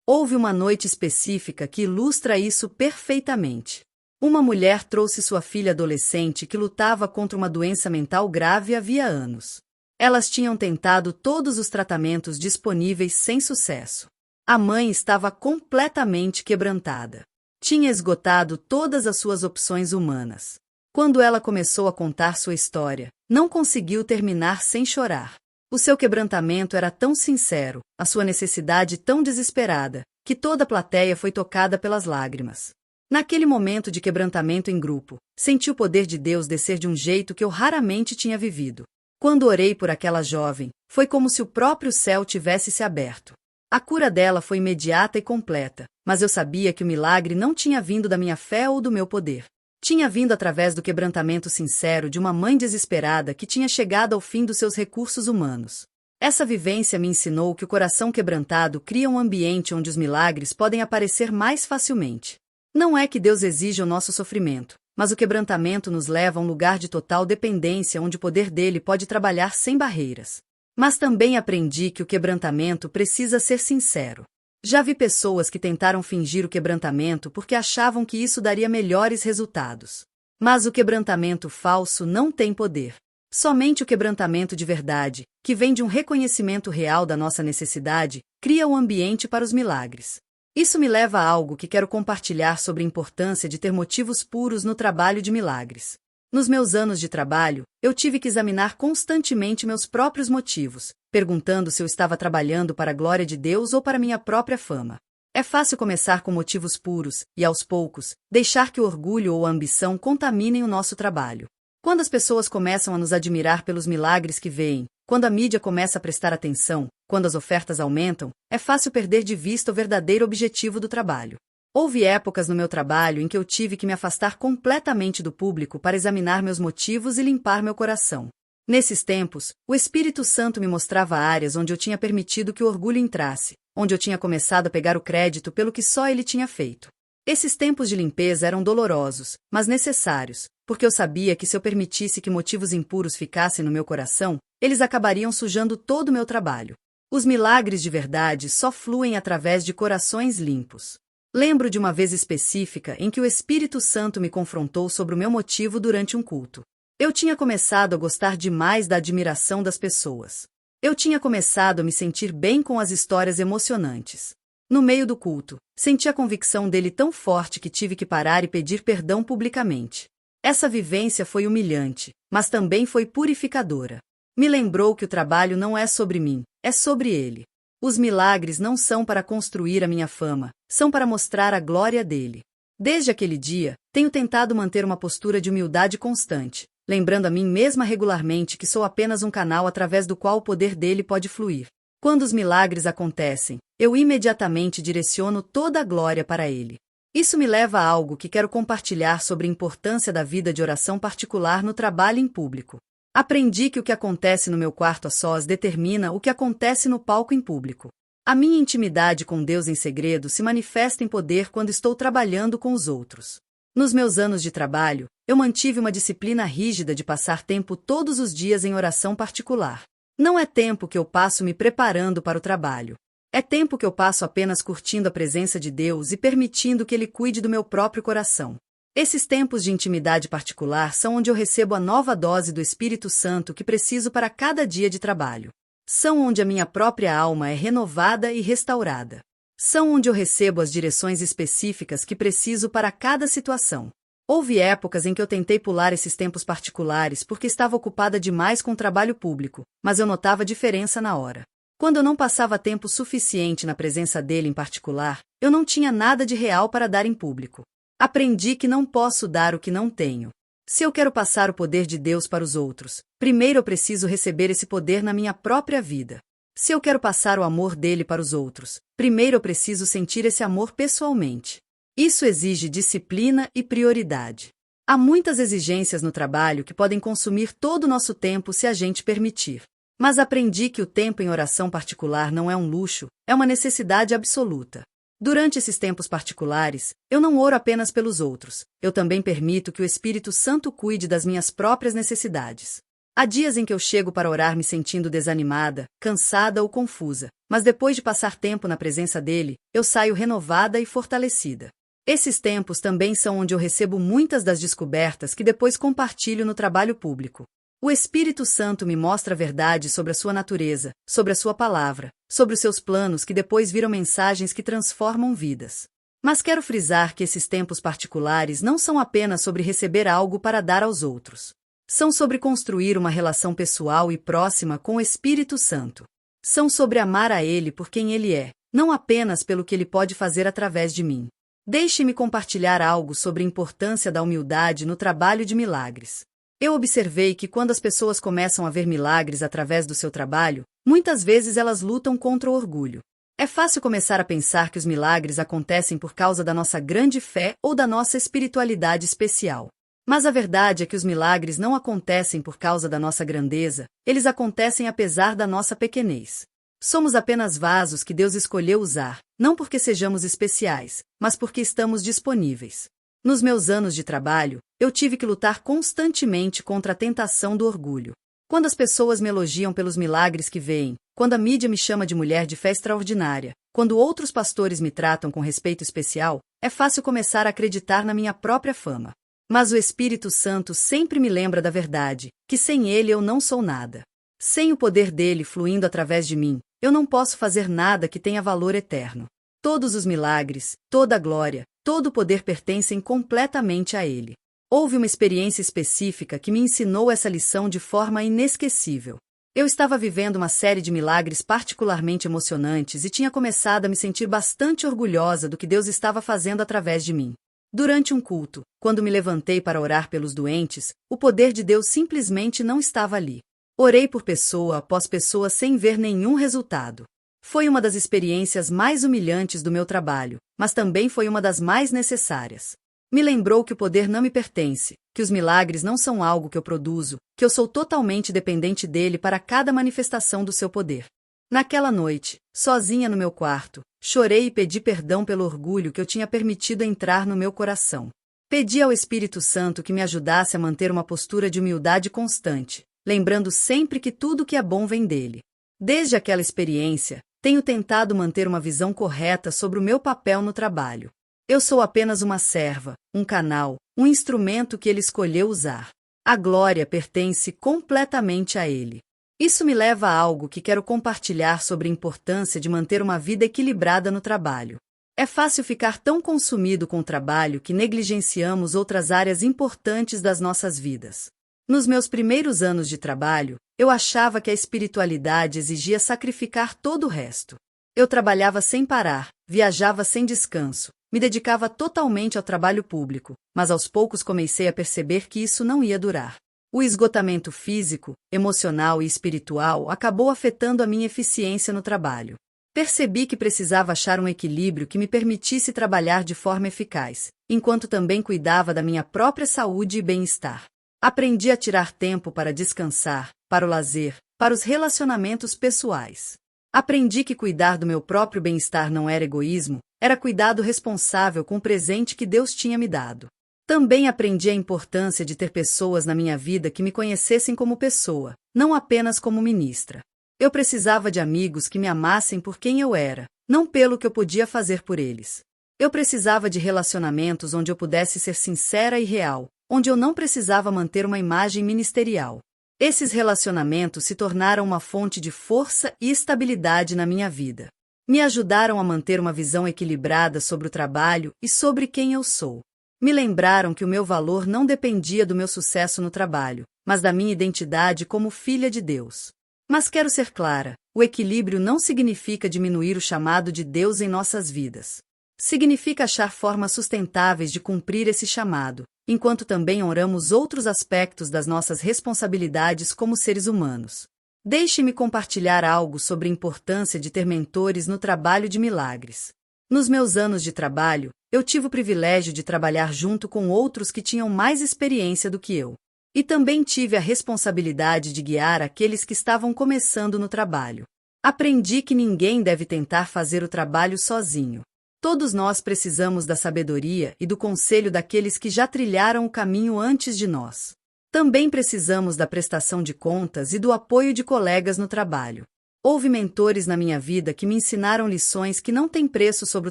Houve uma noite específica que ilustra isso perfeitamente. Uma mulher trouxe sua filha adolescente que lutava contra uma doença mental grave havia anos. Elas tinham tentado todos os tratamentos disponíveis sem sucesso. A mãe estava completamente quebrantada. Tinha esgotado todas as suas opções humanas. Quando ela começou a contar sua história, não conseguiu terminar sem chorar. O seu quebrantamento era tão sincero, a sua necessidade tão desesperada, que toda a plateia foi tocada pelas lágrimas. Naquele momento de quebrantamento em grupo, senti o poder de Deus descer de um jeito que eu raramente tinha vivido. Quando orei por aquela jovem, foi como se o próprio céu tivesse se aberto. A cura dela foi imediata e completa, mas eu sabia que o milagre não tinha vindo da minha fé ou do meu poder. Tinha vindo através do quebrantamento sincero de uma mãe desesperada que tinha chegado ao fim dos seus recursos humanos. Essa vivência me ensinou que o coração quebrantado cria um ambiente onde os milagres podem aparecer mais facilmente. Não é que Deus exija o nosso sofrimento, mas o quebrantamento nos leva a um lugar de total dependência onde o poder dele pode trabalhar sem barreiras. Mas também aprendi que o quebrantamento precisa ser sincero. Já vi pessoas que tentaram fingir o quebrantamento porque achavam que isso daria melhores resultados. Mas o quebrantamento falso não tem poder. Somente o quebrantamento de verdade, que vem de um reconhecimento real da nossa necessidade, cria o ambiente para os milagres. Isso me leva a algo que quero compartilhar sobre a importância de ter motivos puros no trabalho de milagres. Nos meus anos de trabalho, eu tive que examinar constantemente meus próprios motivos, perguntando se eu estava trabalhando para a glória de Deus ou para minha própria fama. É fácil começar com motivos puros e, aos poucos, deixar que o orgulho ou a ambição contaminem o nosso trabalho. Quando as pessoas começam a nos admirar pelos milagres que veem, quando a mídia começa a prestar atenção, quando as ofertas aumentam, é fácil perder de vista o verdadeiro objetivo do trabalho. Houve épocas no meu trabalho em que eu tive que me afastar completamente do público para examinar meus motivos e limpar meu coração. Nesses tempos, o Espírito Santo me mostrava áreas onde eu tinha permitido que o orgulho entrasse, onde eu tinha começado a pegar o crédito pelo que só ele tinha feito. Esses tempos de limpeza eram dolorosos, mas necessários, porque eu sabia que se eu permitisse que motivos impuros ficassem no meu coração, eles acabariam sujando todo o meu trabalho. Os milagres de verdade só fluem através de corações limpos. Lembro de uma vez específica em que o Espírito Santo me confrontou sobre o meu motivo durante um culto. Eu tinha começado a gostar demais da admiração das pessoas. Eu tinha começado a me sentir bem com as histórias emocionantes. No meio do culto, senti a convicção dele tão forte que tive que parar e pedir perdão publicamente. Essa vivência foi humilhante, mas também foi purificadora. Me lembrou que o trabalho não é sobre mim, é sobre ele. Os milagres não são para construir a minha fama, são para mostrar a glória dele. Desde aquele dia, tenho tentado manter uma postura de humildade constante, lembrando a mim mesma regularmente que sou apenas um canal através do qual o poder dele pode fluir. Quando os milagres acontecem, eu imediatamente direciono toda a glória para ele. Isso me leva a algo que quero compartilhar sobre a importância da vida de oração particular no trabalho em público. Aprendi que o que acontece no meu quarto a sós determina o que acontece no palco em público. A minha intimidade com Deus em segredo se manifesta em poder quando estou trabalhando com os outros. Nos meus anos de trabalho, eu mantive uma disciplina rígida de passar tempo todos os dias em oração particular. Não é tempo que eu passo me preparando para o trabalho. É tempo que eu passo apenas curtindo a presença de Deus e permitindo que Ele cuide do meu próprio coração. Esses tempos de intimidade particular são onde eu recebo a nova dose do Espírito Santo que preciso para cada dia de trabalho. São onde a minha própria alma é renovada e restaurada. São onde eu recebo as direções específicas que preciso para cada situação. Houve épocas em que eu tentei pular esses tempos particulares porque estava ocupada demais com o trabalho público, mas eu notava diferença na hora. Quando eu não passava tempo suficiente na presença dele em particular, eu não tinha nada de real para dar em público. Aprendi que não posso dar o que não tenho. Se eu quero passar o poder de Deus para os outros, primeiro eu preciso receber esse poder na minha própria vida. Se eu quero passar o amor dele para os outros, primeiro eu preciso sentir esse amor pessoalmente. Isso exige disciplina e prioridade. Há muitas exigências no trabalho que podem consumir todo o nosso tempo se a gente permitir. Mas aprendi que o tempo em oração particular não é um luxo, é uma necessidade absoluta. Durante esses tempos particulares, eu não oro apenas pelos outros, eu também permito que o Espírito Santo cuide das minhas próprias necessidades. Há dias em que eu chego para orar me sentindo desanimada, cansada ou confusa, mas depois de passar tempo na presença dele, eu saio renovada e fortalecida. Esses tempos também são onde eu recebo muitas das descobertas que depois compartilho no trabalho público. O Espírito Santo me mostra a verdade sobre a sua natureza, sobre a sua palavra, sobre os seus planos que depois viram mensagens que transformam vidas. Mas quero frisar que esses tempos particulares não são apenas sobre receber algo para dar aos outros. São sobre construir uma relação pessoal e próxima com o Espírito Santo. São sobre amar a Ele por quem Ele é, não apenas pelo que Ele pode fazer através de mim. Deixe-me compartilhar algo sobre a importância da humildade no trabalho de milagres. Eu observei que quando as pessoas começam a ver milagres através do seu trabalho, muitas vezes elas lutam contra o orgulho. É fácil começar a pensar que os milagres acontecem por causa da nossa grande fé ou da nossa espiritualidade especial. Mas a verdade é que os milagres não acontecem por causa da nossa grandeza, eles acontecem apesar da nossa pequenez. Somos apenas vasos que Deus escolheu usar, não porque sejamos especiais, mas porque estamos disponíveis. Nos meus anos de trabalho, eu tive que lutar constantemente contra a tentação do orgulho. Quando as pessoas me elogiam pelos milagres que veem, quando a mídia me chama de mulher de fé extraordinária, quando outros pastores me tratam com respeito especial, é fácil começar a acreditar na minha própria fama. Mas o Espírito Santo sempre me lembra da verdade, que sem ele eu não sou nada. Sem o poder dele fluindo através de mim, eu não posso fazer nada que tenha valor eterno. Todos os milagres, toda a glória, todo o poder pertencem completamente a ele. Houve uma experiência específica que me ensinou essa lição de forma inesquecível. Eu estava vivendo uma série de milagres particularmente emocionantes e tinha começado a me sentir bastante orgulhosa do que Deus estava fazendo através de mim. Durante um culto, quando me levantei para orar pelos doentes, o poder de Deus simplesmente não estava ali. Orei por pessoa após pessoa sem ver nenhum resultado. Foi uma das experiências mais humilhantes do meu trabalho, mas também foi uma das mais necessárias. Me lembrou que o poder não me pertence, que os milagres não são algo que eu produzo, que eu sou totalmente dependente dele para cada manifestação do seu poder. Naquela noite, sozinha no meu quarto, chorei e pedi perdão pelo orgulho que eu tinha permitido entrar no meu coração. Pedi ao Espírito Santo que me ajudasse a manter uma postura de humildade constante, lembrando sempre que tudo que é bom vem dele. Desde aquela experiência, tenho tentado manter uma visão correta sobre o meu papel no trabalho. Eu sou apenas uma serva, um canal, um instrumento que ele escolheu usar. A glória pertence completamente a ele. Isso me leva a algo que quero compartilhar sobre a importância de manter uma vida equilibrada no trabalho. É fácil ficar tão consumido com o trabalho que negligenciamos outras áreas importantes das nossas vidas. Nos meus primeiros anos de trabalho, eu achava que a espiritualidade exigia sacrificar todo o resto. Eu trabalhava sem parar, viajava sem descanso, me dedicava totalmente ao trabalho público, mas aos poucos comecei a perceber que isso não ia durar. O esgotamento físico, emocional e espiritual acabou afetando a minha eficiência no trabalho. Percebi que precisava achar um equilíbrio que me permitisse trabalhar de forma eficaz, enquanto também cuidava da minha própria saúde e bem-estar. Aprendi a tirar tempo para descansar, para o lazer, para os relacionamentos pessoais. Aprendi que cuidar do meu próprio bem-estar não era egoísmo, era cuidado responsável com o presente que Deus tinha me dado. Também aprendi a importância de ter pessoas na minha vida que me conhecessem como pessoa, não apenas como ministra. Eu precisava de amigos que me amassem por quem eu era, não pelo que eu podia fazer por eles. Eu precisava de relacionamentos onde eu pudesse ser sincera e real, onde eu não precisava manter uma imagem ministerial. Esses relacionamentos se tornaram uma fonte de força e estabilidade na minha vida. Me ajudaram a manter uma visão equilibrada sobre o trabalho e sobre quem eu sou. Me lembraram que o meu valor não dependia do meu sucesso no trabalho, mas da minha identidade como filha de Deus. Mas quero ser clara, o equilíbrio não significa diminuir o chamado de Deus em nossas vidas. Significa achar formas sustentáveis de cumprir esse chamado, enquanto também honramos outros aspectos das nossas responsabilidades como seres humanos. Deixe-me compartilhar algo sobre a importância de ter mentores no trabalho de milagres. Nos meus anos de trabalho, eu tive o privilégio de trabalhar junto com outros que tinham mais experiência do que eu. E também tive a responsabilidade de guiar aqueles que estavam começando no trabalho. Aprendi que ninguém deve tentar fazer o trabalho sozinho. Todos nós precisamos da sabedoria e do conselho daqueles que já trilharam o caminho antes de nós. Também precisamos da prestação de contas e do apoio de colegas no trabalho. Houve mentores na minha vida que me ensinaram lições que não têm preço sobre o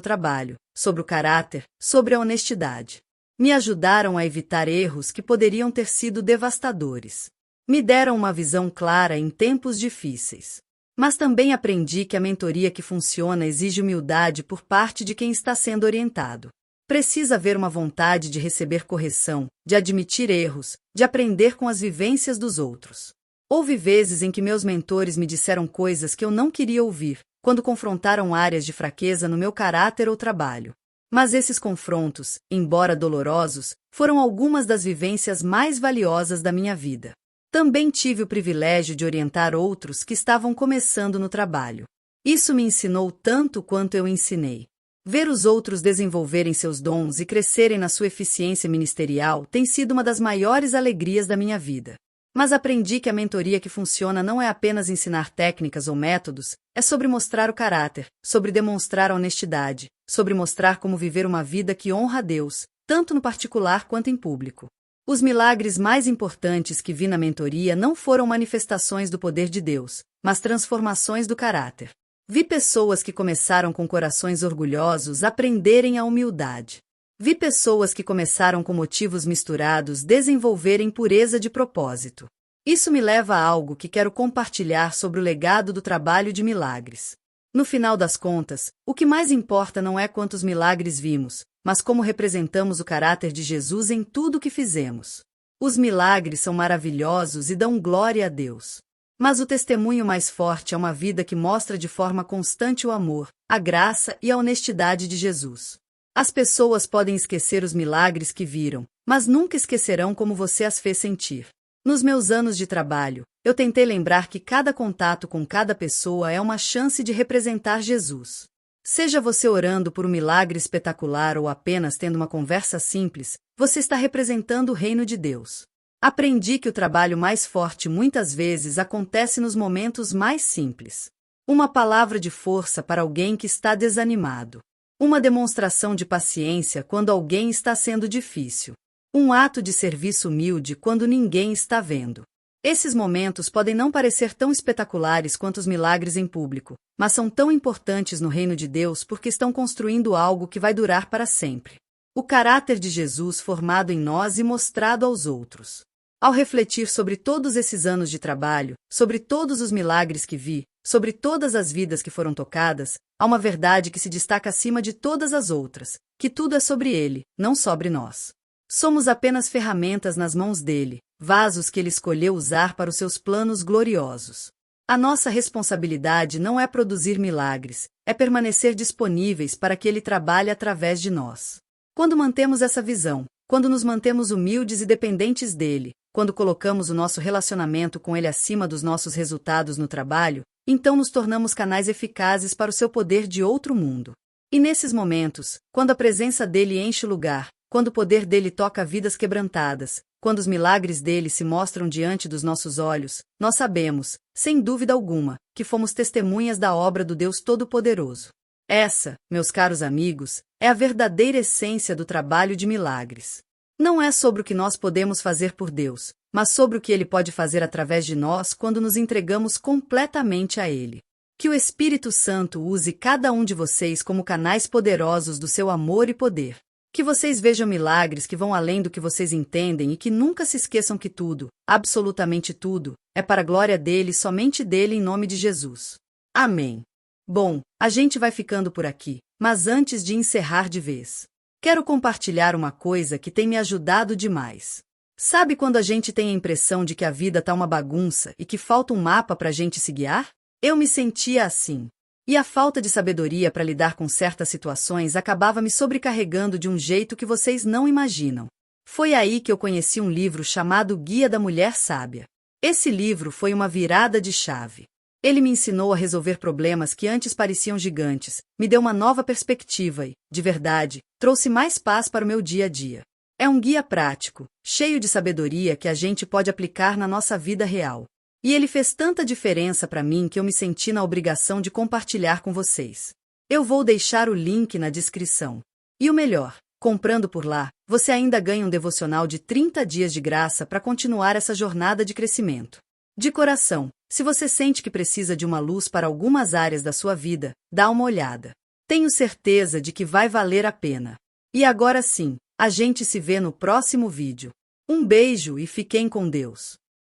trabalho, sobre o caráter, sobre a honestidade. Me ajudaram a evitar erros que poderiam ter sido devastadores. Me deram uma visão clara em tempos difíceis. Mas também aprendi que a mentoria que funciona exige humildade por parte de quem está sendo orientado. Precisa haver uma vontade de receber correção, de admitir erros, de aprender com as vivências dos outros. Houve vezes em que meus mentores me disseram coisas que eu não queria ouvir, quando confrontaram áreas de fraqueza no meu caráter ou trabalho. Mas esses confrontos, embora dolorosos, foram algumas das vivências mais valiosas da minha vida. Também tive o privilégio de orientar outros que estavam começando no trabalho. Isso me ensinou tanto quanto eu ensinei. Ver os outros desenvolverem seus dons e crescerem na sua eficiência ministerial tem sido uma das maiores alegrias da minha vida. Mas aprendi que a mentoria que funciona não é apenas ensinar técnicas ou métodos, é sobre mostrar o caráter, sobre demonstrar a honestidade, sobre mostrar como viver uma vida que honra a Deus, tanto no particular quanto em público. Os milagres mais importantes que vi na mentoria não foram manifestações do poder de Deus, mas transformações do caráter. Vi pessoas que começaram com corações orgulhosos aprenderem a humildade. Vi pessoas que começaram com motivos misturados desenvolverem pureza de propósito. Isso me leva a algo que quero compartilhar sobre o legado do trabalho de milagres. No final das contas, o que mais importa não é quantos milagres vimos, mas como representamos o caráter de Jesus em tudo o que fizemos. Os milagres são maravilhosos e dão glória a Deus. Mas o testemunho mais forte é uma vida que mostra de forma constante o amor, a graça e a honestidade de Jesus. As pessoas podem esquecer os milagres que viram, mas nunca esquecerão como você as fez sentir. Nos meus anos de trabalho, eu tentei lembrar que cada contato com cada pessoa é uma chance de representar Jesus. Seja você orando por um milagre espetacular ou apenas tendo uma conversa simples, você está representando o reino de Deus. Aprendi que o trabalho mais forte muitas vezes acontece nos momentos mais simples. Uma palavra de força para alguém que está desanimado. Uma demonstração de paciência quando alguém está sendo difícil. Um ato de serviço humilde quando ninguém está vendo. Esses momentos podem não parecer tão espetaculares quanto os milagres em público, mas são tão importantes no reino de Deus porque estão construindo algo que vai durar para sempre. O caráter de Jesus formado em nós e mostrado aos outros. Ao refletir sobre todos esses anos de trabalho, sobre todos os milagres que vi, sobre todas as vidas que foram tocadas, há uma verdade que se destaca acima de todas as outras, que tudo é sobre Ele, não sobre nós. Somos apenas ferramentas nas mãos dele, vasos que ele escolheu usar para os seus planos gloriosos. A nossa responsabilidade não é produzir milagres, é permanecer disponíveis para que ele trabalhe através de nós. Quando mantemos essa visão, quando nos mantemos humildes e dependentes dele, quando colocamos o nosso relacionamento com ele acima dos nossos resultados no trabalho, então nos tornamos canais eficazes para o seu poder de outro mundo. E nesses momentos, quando a presença dele enche o lugar, quando o poder dele toca vidas quebrantadas, quando os milagres dele se mostram diante dos nossos olhos, nós sabemos, sem dúvida alguma, que fomos testemunhas da obra do Deus Todo-Poderoso. Essa, meus caros amigos, é a verdadeira essência do trabalho de milagres. Não é sobre o que nós podemos fazer por Deus, mas sobre o que Ele pode fazer através de nós quando nos entregamos completamente a Ele. Que o Espírito Santo use cada um de vocês como canais poderosos do seu amor e poder. Que vocês vejam milagres que vão além do que vocês entendem e que nunca se esqueçam que tudo, absolutamente tudo, é para a glória dele e somente dele em nome de Jesus. Amém. Bom, a gente vai ficando por aqui, mas antes de encerrar de vez, quero compartilhar uma coisa que tem me ajudado demais. Sabe quando a gente tem a impressão de que a vida tá uma bagunça e que falta um mapa pra gente se guiar? Eu me sentia assim. E a falta de sabedoria para lidar com certas situações acabava me sobrecarregando de um jeito que vocês não imaginam. Foi aí que eu conheci um livro chamado Guia da Mulher Sábia. Esse livro foi uma virada de chave. Ele me ensinou a resolver problemas que antes pareciam gigantes, me deu uma nova perspectiva e, de verdade, trouxe mais paz para o meu dia a dia. É um guia prático, cheio de sabedoria que a gente pode aplicar na nossa vida real. E ele fez tanta diferença para mim que eu me senti na obrigação de compartilhar com vocês. Eu vou deixar o link na descrição. E o melhor, comprando por lá, você ainda ganha um devocional de 30 dias de graça para continuar essa jornada de crescimento. De coração, se você sente que precisa de uma luz para algumas áreas da sua vida, dá uma olhada. Tenho certeza de que vai valer a pena. E agora sim, a gente se vê no próximo vídeo. Um beijo e fiquem com Deus.